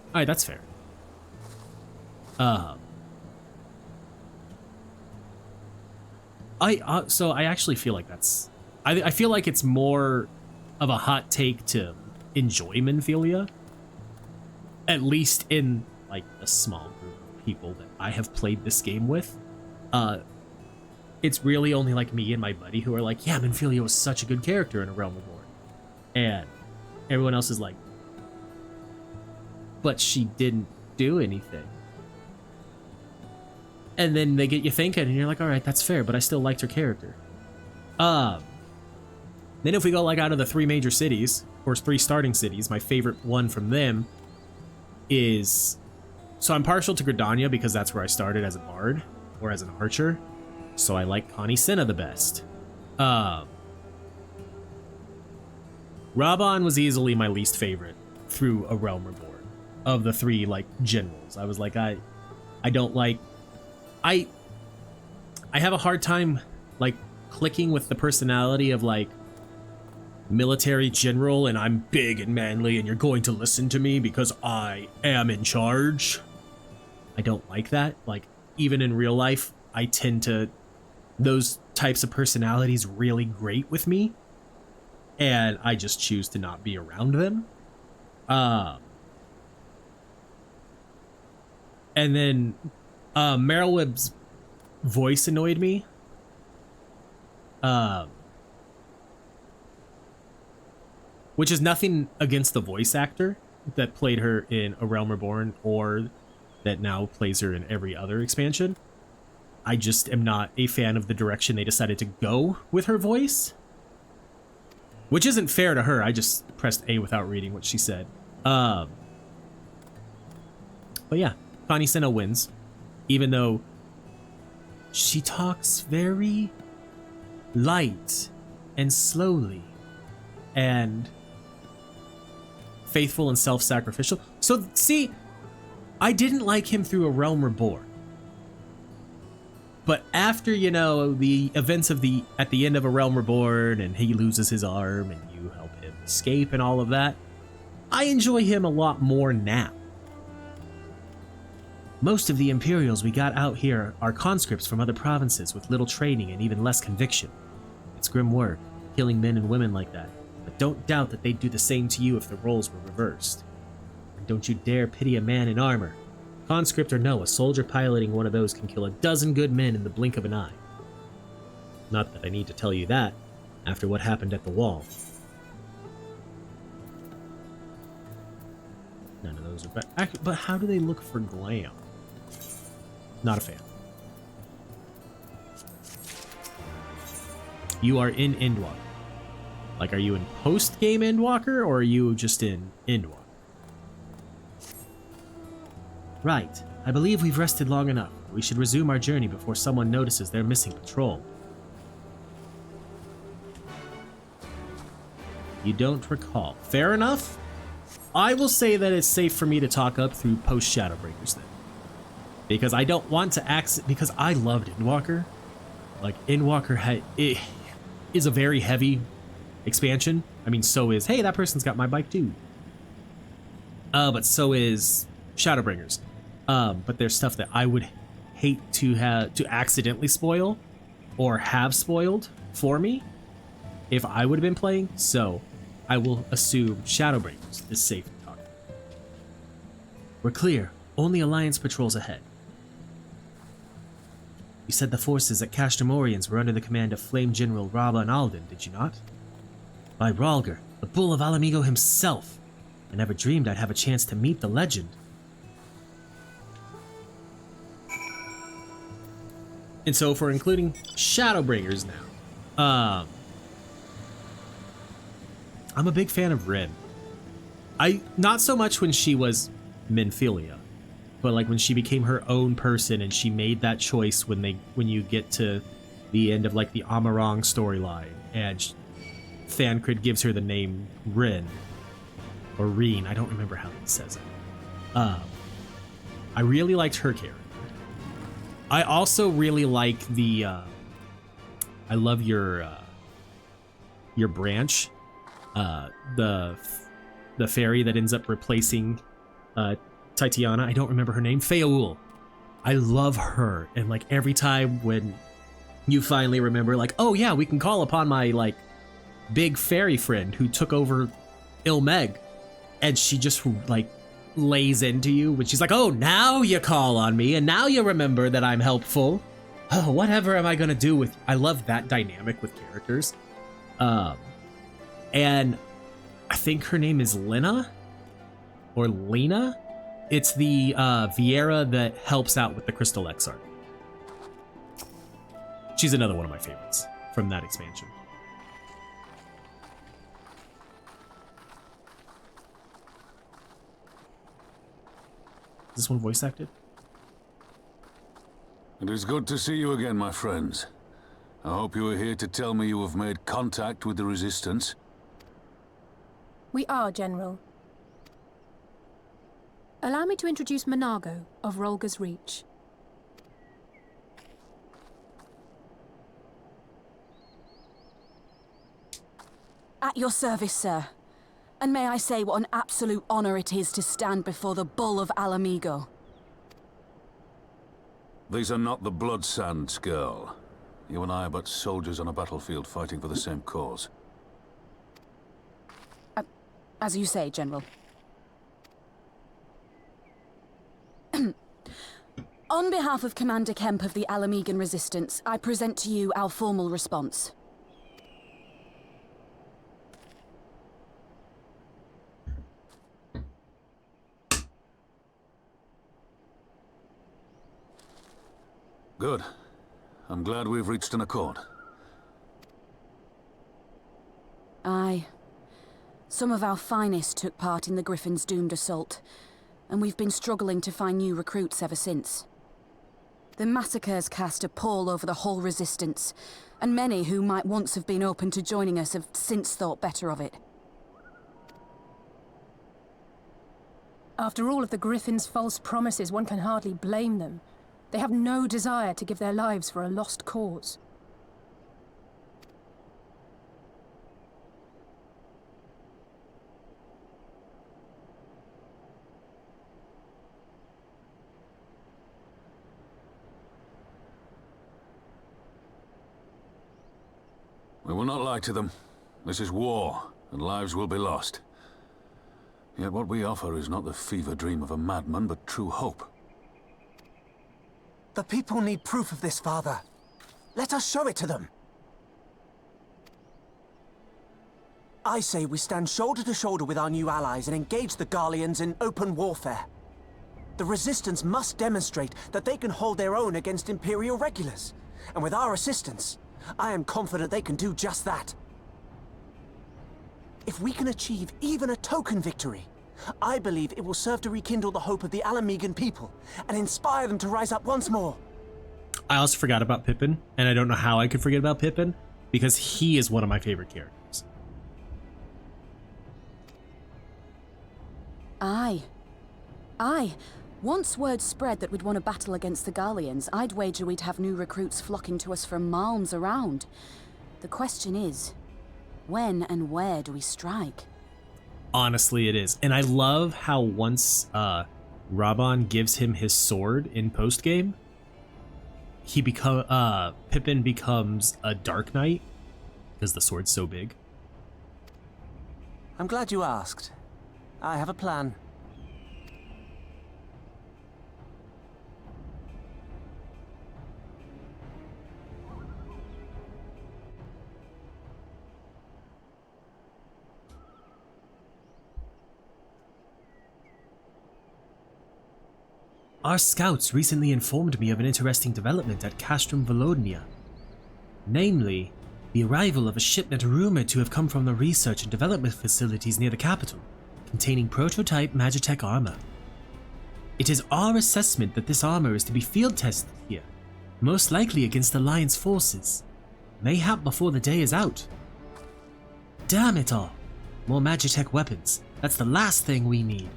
Alright, that's fair. So I actually feel like that's... I feel like it's more of a hot take to enjoy Menphelia, at least in like a small group of people that I have played this game with. It's really only like me and my buddy who are like, yeah, Menphelia was such a good character in A Realm Reborn, and everyone else is like, but she didn't do anything. And then they get you thinking, and you're like, all right, that's fair, but I still liked her character. Then if we go like out of the 3 major cities, or 3 starting cities, my favorite one from them is... So I'm partial to Gridania because that's where I started as a bard, or as an archer. So I like Connie Senna the best. Raban was easily my least favorite through A Realm Reborn. Of the 3, like, generals. I was like, I don't like... I have a hard time, like, clicking with the personality of, like, military general, and I'm big and manly, and you're going to listen to me because I am in charge. I don't like that. Like, even in real life, I tend to... Those types of personalities really grate with me, and I just choose to not be around them. And then Merylweb's voice annoyed me. Which is nothing against the voice actor that played her in A Realm Reborn or that now plays her in every other expansion. I just am not a fan of the direction they decided to go with her voice. Which isn't fair to her. I just pressed A without reading what she said. But yeah, Connie Senna wins. Even though she talks very light and slowly and faithful and self-sacrificial. So see, I didn't like him through A Realm Reborn. But after, you know, the events of at the end of A Realm Reborn and he loses his arm and you help him escape and all of that, I enjoy him a lot more now. Most of the Imperials we got out here are conscripts from other provinces with little training and even less conviction. It's grim work, killing men and women like that, but don't doubt that they'd do the same to you if the roles were reversed. And don't you dare pity a man in armor. Conscript or no, a soldier piloting one of those can kill a dozen good men in the blink of an eye. Not that I need to tell you that, after what happened at the wall. None of those are bad. But how do they look for glam? Not a fan. You are in Endwalker. Like, are you in post-game Endwalker, or are you just in Endwalker? Right. I believe we've rested long enough. We should resume our journey before someone notices their missing patrol. You don't recall. Fair enough. I will say that it's safe for me to talk up through post-Shadowbreakers then. Because I don't want to because I loved Endwalker. Like, Endwalker is a very heavy expansion. I mean, so is, hey, that person's got my bike too. But so is Shadowbringers. But there's stuff that I would hate to accidentally spoil or have spoiled for me if I would have been playing. So I will assume Shadowbringers is safe to talk about. We're clear. Only Alliance patrols ahead. You said the forces at Castamorians were under the command of Flame General Rabba and Alden, did you not? By Rhalgr, the Bull of Alamigo himself. I never dreamed I'd have a chance to meet the legend. And so for including Shadowbringers now, I'm a big fan of Rin. Not so much when she was Minfilia, but like when she became her own person and she made that choice when you get to the end of like the Amarong storyline and Thancred gives her the name Rin or Reen. I don't remember how he says it. I really liked her character. I also really like the I love your branch, the fairy that ends up replacing Titiana. I don't remember her name. Feaul. I love her, and like every time when you finally remember, like, oh yeah, we can call upon my like big fairy friend who took over Ilmeg, and she just like lays into you when she's like, oh, now you call on me and now you remember that I'm helpful. Oh, whatever am I gonna do with... I love that dynamic with characters. And I think her name is Lena or Lena. It's the Viera that helps out with the Crystal Exarch. She's another one of my favorites from that expansion. Is this one voice acted? It is good to see you again, my friends. I hope you are here to tell me you have made contact with the Resistance. We are, General. Allow me to introduce Monargo of Rhalgr's Reach. At your service, sir. And may I say what an absolute honor it is to stand before the Bull of Alamigo. These are not the Blood Sands, girl. You and I are but soldiers on a battlefield fighting for the same cause. As you say, General. On behalf of Commander Kemp of the Alamigan Resistance, I present to you our formal response. Good. I'm glad we've reached an accord. Aye. Some of our finest took part in the Griffin's doomed assault, and we've been struggling to find new recruits ever since. The massacres cast a pall over the whole resistance, and many who might once have been open to joining us have since thought better of it. After all of the Griffin's false promises, one can hardly blame them. They have no desire to give their lives for a lost cause. We will not lie to them. This is war, and lives will be lost. Yet what we offer is not the fever dream of a madman, but true hope. The people need proof of this, Father. Let us show it to them. I say we stand shoulder to shoulder with our new allies and engage the Garleans in open warfare. The Resistance must demonstrate that they can hold their own against Imperial regulars. And with our assistance, I am confident they can do just that. If we can achieve even a token victory, I believe it will serve to rekindle the hope of the Alamegan people and inspire them to rise up once more. I also forgot about Pippin, and I don't know how I could forget about Pippin, because he is one of my favorite characters. Aye. Aye. Once word spread that we'd won a battle against the Garleans, I'd wager we'd have new recruits flocking to us from malms around. The question is, when and where do we strike? Honestly, it is. And I love how once Raban gives him his sword in post-game, Pippin becomes a Dark Knight, because the sword's so big. I'm glad you asked. I have a plan. Our scouts recently informed me of an interesting development at Castrum Volodnia. Namely, the arrival of a shipment rumored to have come from the research and development facilities near the capital, containing prototype Magitech armor. It is our assessment that this armor is to be field tested here, most likely against Alliance forces, mayhap before the day is out. Damn it all! More Magitech weapons. That's the last thing we need.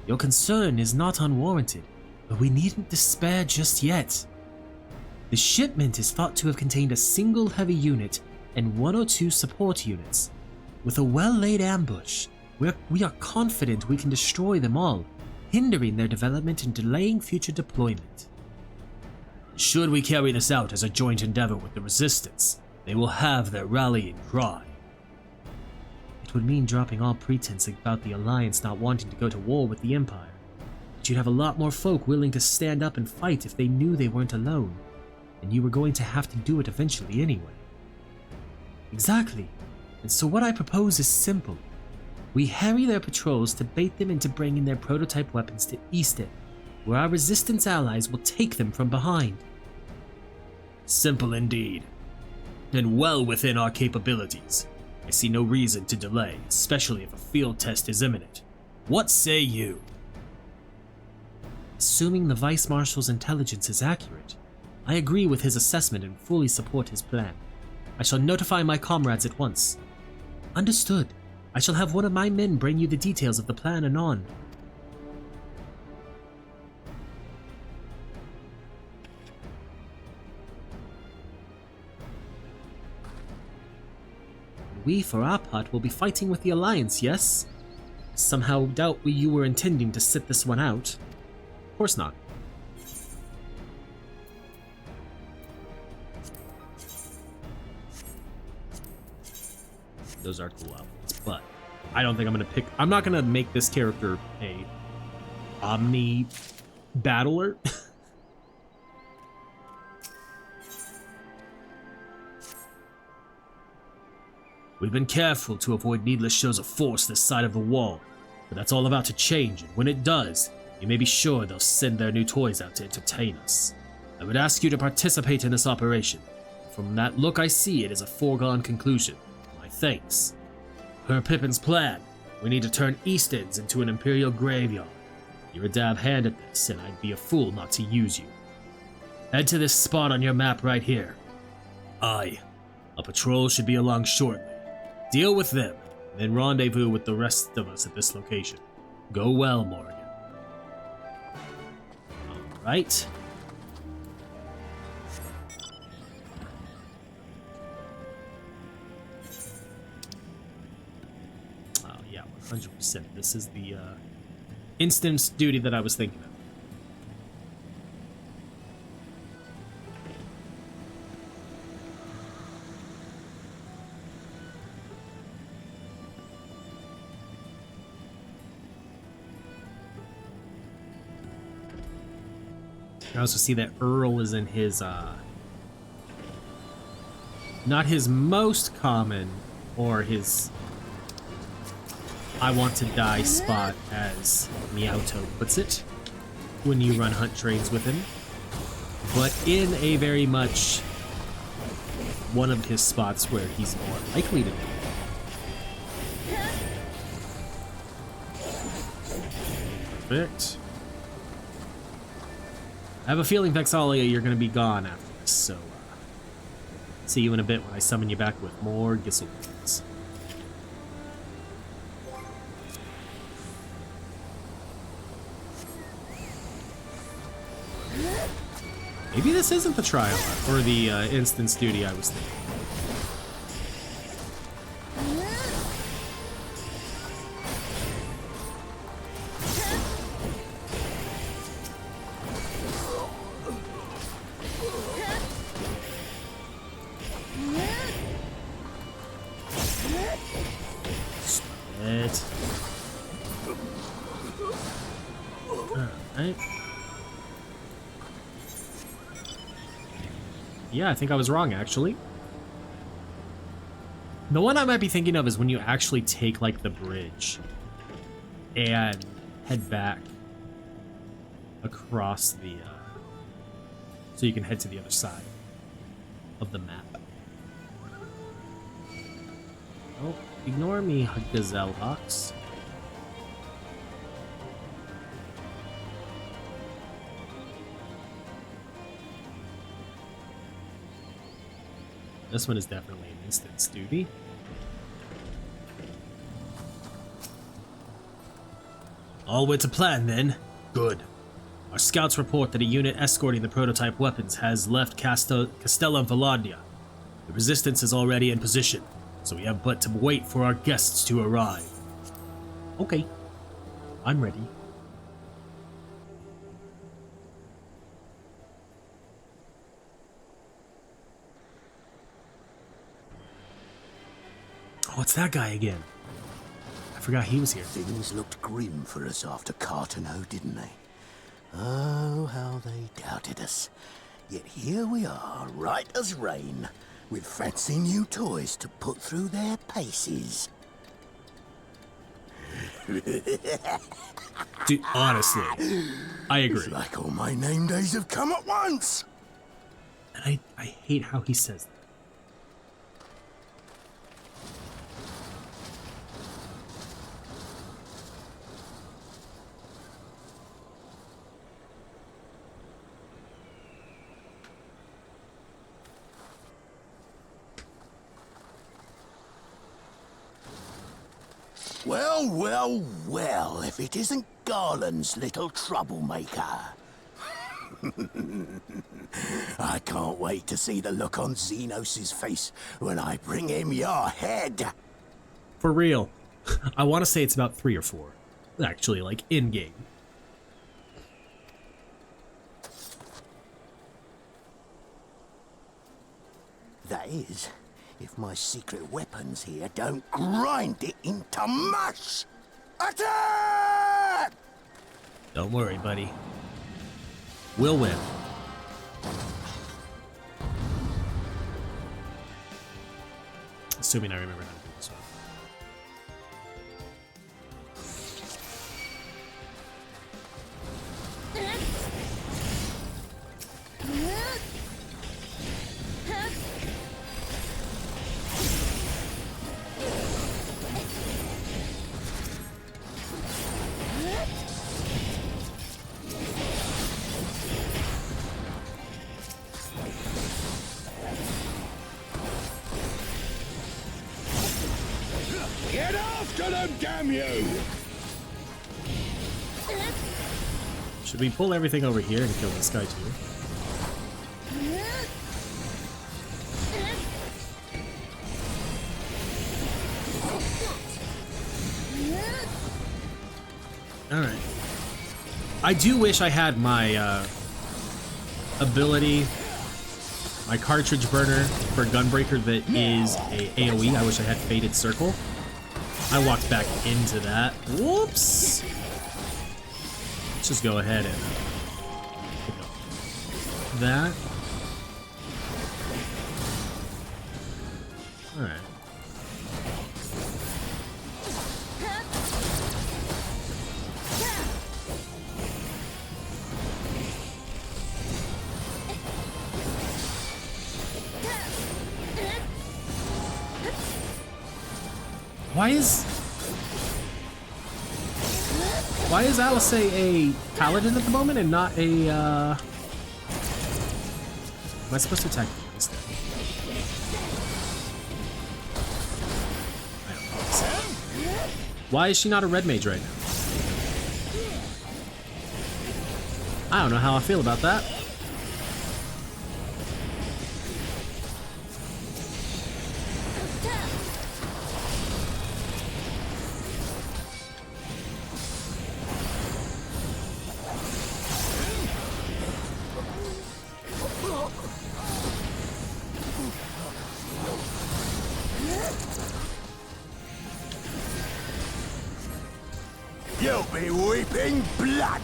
Your concern is not unwarranted, but we needn't despair just yet. The shipment is thought to have contained a single heavy unit and 1 or 2 support units. With a well-laid ambush, we are confident we can destroy them all, hindering their development and delaying future deployment. Should we carry this out as a joint endeavor with the Resistance, they will have their rallying cry. It would mean dropping all pretense about the Alliance not wanting to go to war with the Empire, but you'd have a lot more folk willing to stand up and fight if they knew they weren't alone, and you were going to have to do it eventually anyway. Exactly, and so what I propose is simple. We harry their patrols to bait them into bringing their prototype weapons to Easton, where our Resistance allies will take them from behind. Simple indeed, and well within our capabilities. I see no reason to delay, especially if a field test is imminent. What say you? Assuming the Vice Marshal's intelligence is accurate, I agree with his assessment and fully support his plan. I shall notify my comrades at once. Understood. I shall have one of my men bring you the details of the plan anon. We, for our part, will be fighting with the Alliance, yes? Somehow doubt you were intending to sit this one out. Of course not. Those are cool outfits, but I don't think I'm not gonna make this character a Omni battler. We've been careful to avoid needless shows of force this side of the wall, but that's all about to change, and when it does, you may be sure they'll send their new toys out to entertain us. I would ask you to participate in this operation. From that look I see, it is a foregone conclusion. My thanks. Per Pippin's plan, we need to turn Eastends into an Imperial graveyard. You're a dab hand at this, and I'd be a fool not to use you. Head to this spot on your map right here. Aye. A patrol should be along shortly. Deal with them, then rendezvous with the rest of us at this location. Go well, Morrighan. Alright. Oh yeah, 100%. This is the instance duty that I was thinking of. I also see that Earl is in his, not his most common, or his I want to die spot, as Miauto puts it, when you run hunt trains with him, but in a very much one of his spots where he's more likely to be. Perfect. I have a feeling, Vexalia, you're going to be gone after this, so see you in a bit when I summon you back with more Gisselwings. Maybe this isn't the trial, or the instance duty I was thinking. Yeah, I think I was wrong, actually. The one I might be thinking of is when you actually take, like, the bridge and head back across the, so you can head to the other side of the map. Oh, ignore me, Gazelle Hawks. This one is definitely an instance duty. All went to plan then. Good. Our scouts report that a unit escorting the prototype weapons has left Castellum Valandia. The resistance is already in position, so we have but to wait for our guests to arrive. Okay. I'm ready. What's that guy again? I forgot he was here. Things looked grim for us after Cartano, didn't they? Oh, how they doubted us. Yet here we are, right as rain, with fancy new toys to put through their paces. Dude, honestly, I agree. It's like all my name days have come at once. And I hate how he says that. Well, well, well, if it isn't Garland's little troublemaker. I can't wait to see the look on Xenos' face when I bring him your head. For real. I want to say it's about 3 or 4. Actually, like, in-game. That is, if my secret weapons here don't grind it into mush! Attack! Don't worry, buddy. We'll win. Assuming I remember how to do this one. After them, damn you! Should we pull everything over here and kill this guy too? Alright. I do wish I had my ability, my cartridge burner for Gunbreaker that is a AoE. I wish I had Fated Circle. I walked back into that. Whoops! Let's just go ahead and pick up that. Alright. Why is Alice a paladin at the moment and not a am I supposed to attack you instead? I don't know. Why is she not a red mage right now? I don't know how I feel about that. You'll be weeping blood!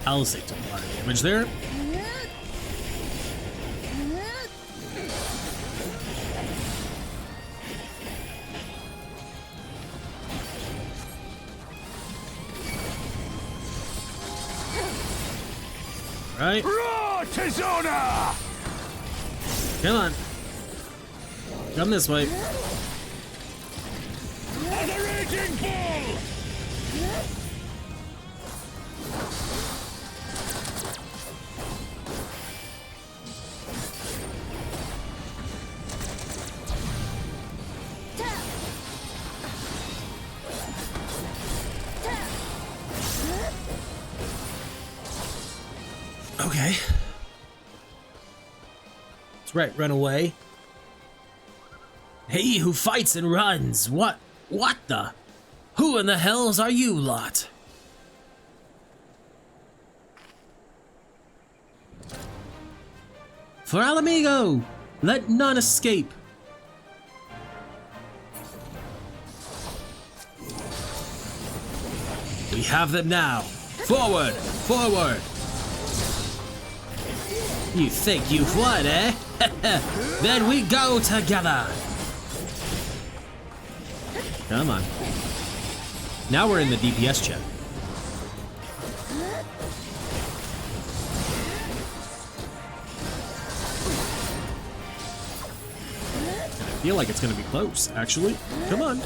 Alice took a lot of damage there. Right. Raw Tizona! Come on. Come this way. And a raging bull! Okay. That's right, run away. He who fights and runs. What the? Who in the hells are you lot? For Alamigo, let none escape. We have them now. Forward, forward. You think you've won, eh? Then we go together. Come on. Now we're in the DPS chat. I feel like it's gonna be close, actually. Come on.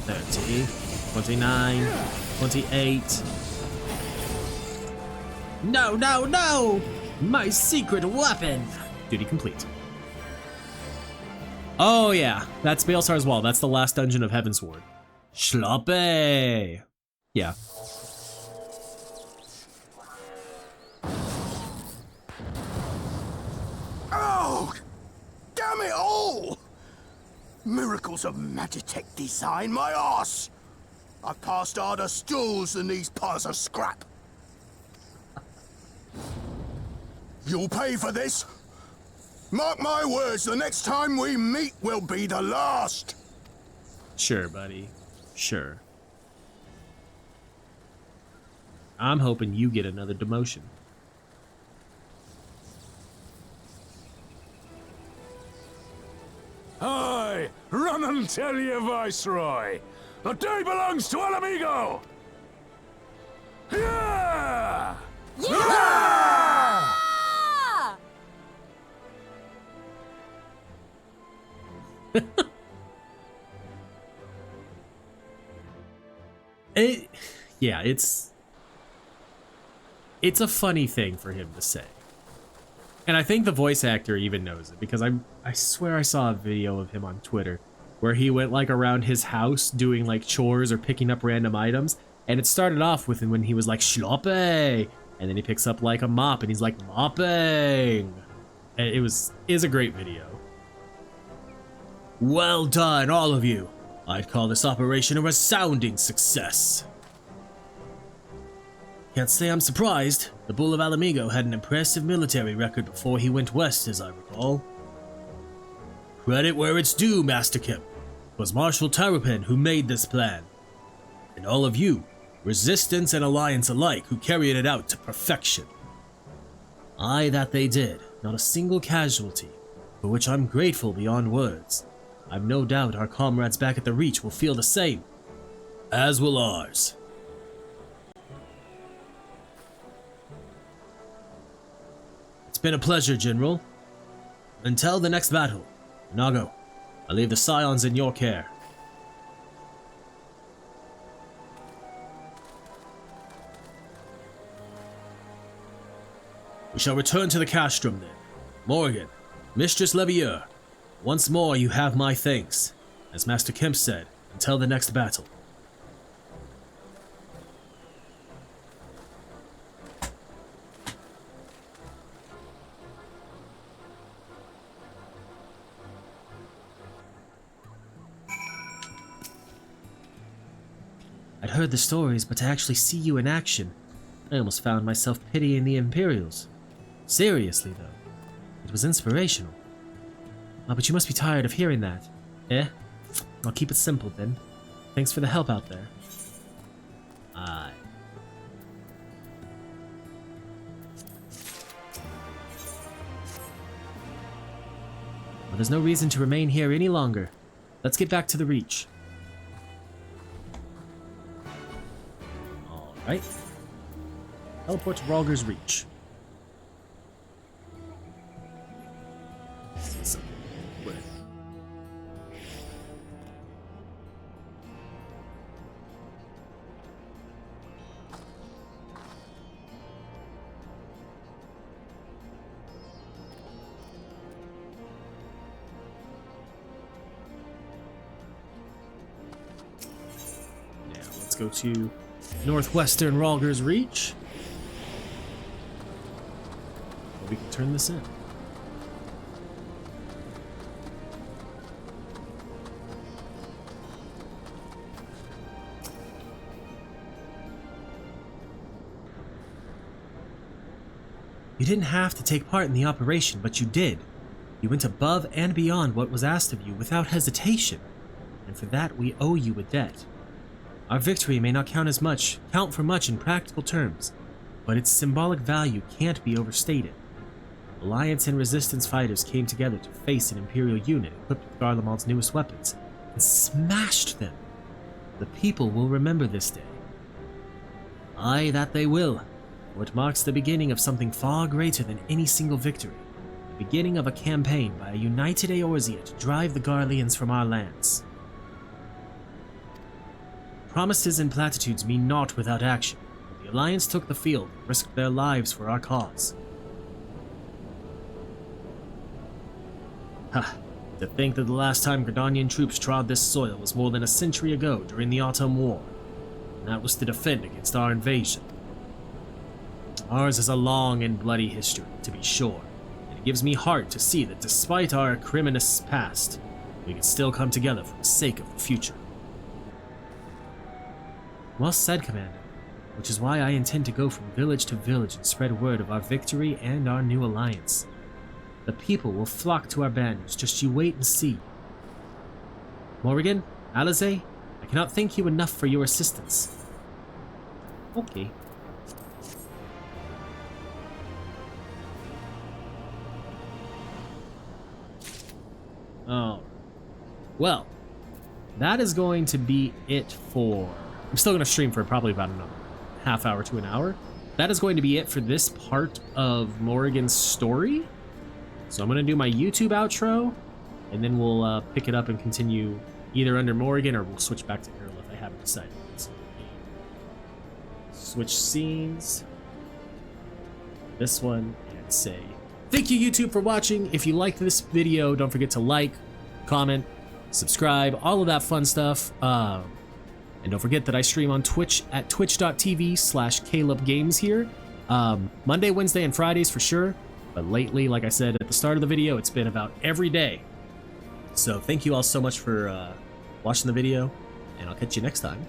$30, $29, $28. No, no, no! My secret weapon! Duty complete. Oh yeah, that's Balesar's Wall. That's the last dungeon of Heavensward. Schloppe! Yeah. Oh! Damn it all! Miracles of Magitech design, my arse! I've passed harder stools than these piles of scrap. You'll pay for this. Mark my words, the next time we meet will be the last. Sure, buddy. Sure. I'm hoping you get another demotion. Aye, run and tell your Viceroy. The day belongs to Alamigo! Yeah! Yeah! yeah, it's a funny thing for him to say. And I think the voice actor even knows it, because I swear I saw a video of him on Twitter where he went like around his house doing like chores or picking up random items, and it started off with when he was like schloppe, and then he picks up like a mop and he's like mopping. And it is a great video. Well done, all of you. I'd call this operation a resounding success. Can't say I'm surprised. The Bull of Alamigo had an impressive military record before he went west, as I recall. Credit where it's due, Master Kemp. It was Marshal Terrapin who made this plan. And all of you, Resistance and Alliance alike, who carried it out to perfection. Aye, that they did. Not a single casualty, for which I'm grateful beyond words. I've no doubt our comrades back at the Reach will feel the same. As will ours. It's been a pleasure, General. Until the next battle, Nago, I leave the Scions in your care. We shall return to the castrum then. Morrighan, Mistress Levier, once more you have my thanks. As Master Kemp said, until the next battle. I'd heard the stories, but to actually see you in action, I almost found myself pitying the Imperials. Seriously, though, it was inspirational. Oh, but you must be tired of hearing that. Eh? I'll keep it simple, then. Thanks for the help out there. Aye. Well, there's no reason to remain here any longer. Let's get back to the Reach. Alright. Teleport to Rhalgr's Reach. Go to northwestern Rhalgr's Reach. We can turn this in. You didn't have to take part in the operation, but you did. You went above and beyond what was asked of you without hesitation, and for that we owe you a debt. Our victory may not count for much in practical terms, but its symbolic value can't be overstated. Alliance and Resistance fighters came together to face an Imperial unit equipped with Garlemald's newest weapons, and smashed them. The people will remember this day. Aye, that they will, for it marks the beginning of something far greater than any single victory, the beginning of a campaign by a united Eorzea to drive the Garleans from our lands. Promises and platitudes mean naught without action. The Alliance took the field and risked their lives for our cause. Ha! To think that the last time Gridanian troops trod this soil was more than a century ago during the Autumn War, and that was to defend against our invasion. Ours is a long and bloody history, to be sure, and it gives me heart to see that despite our criminous past, we can still come together for the sake of the future. Well said, Commander, which is why I intend to go from village to village and spread word of our victory and our new alliance. The people will flock to our banners, just you wait and see. Morrighan, Alize, I cannot thank you enough for your assistance. Okay. Oh. Well, that is going to be it for... I'm still going to stream for probably about another half hour to an hour. That is going to be it for this part of Morrigan's story. So I'm going to do my YouTube outro, and then we'll pick it up and continue either under Morrighan, or we'll switch back to Earl if I haven't decided. switch scenes. This one, and say thank you, YouTube, for watching. If you liked this video, don't forget to like, comment, subscribe, all of that fun stuff. And don't forget that I stream on Twitch at twitch.tv/CalebGames here. Monday, Wednesday, and Fridays for sure. But lately, like I said at the start of the video, it's been about every day. So thank you all so much for watching the video, and I'll catch you next time.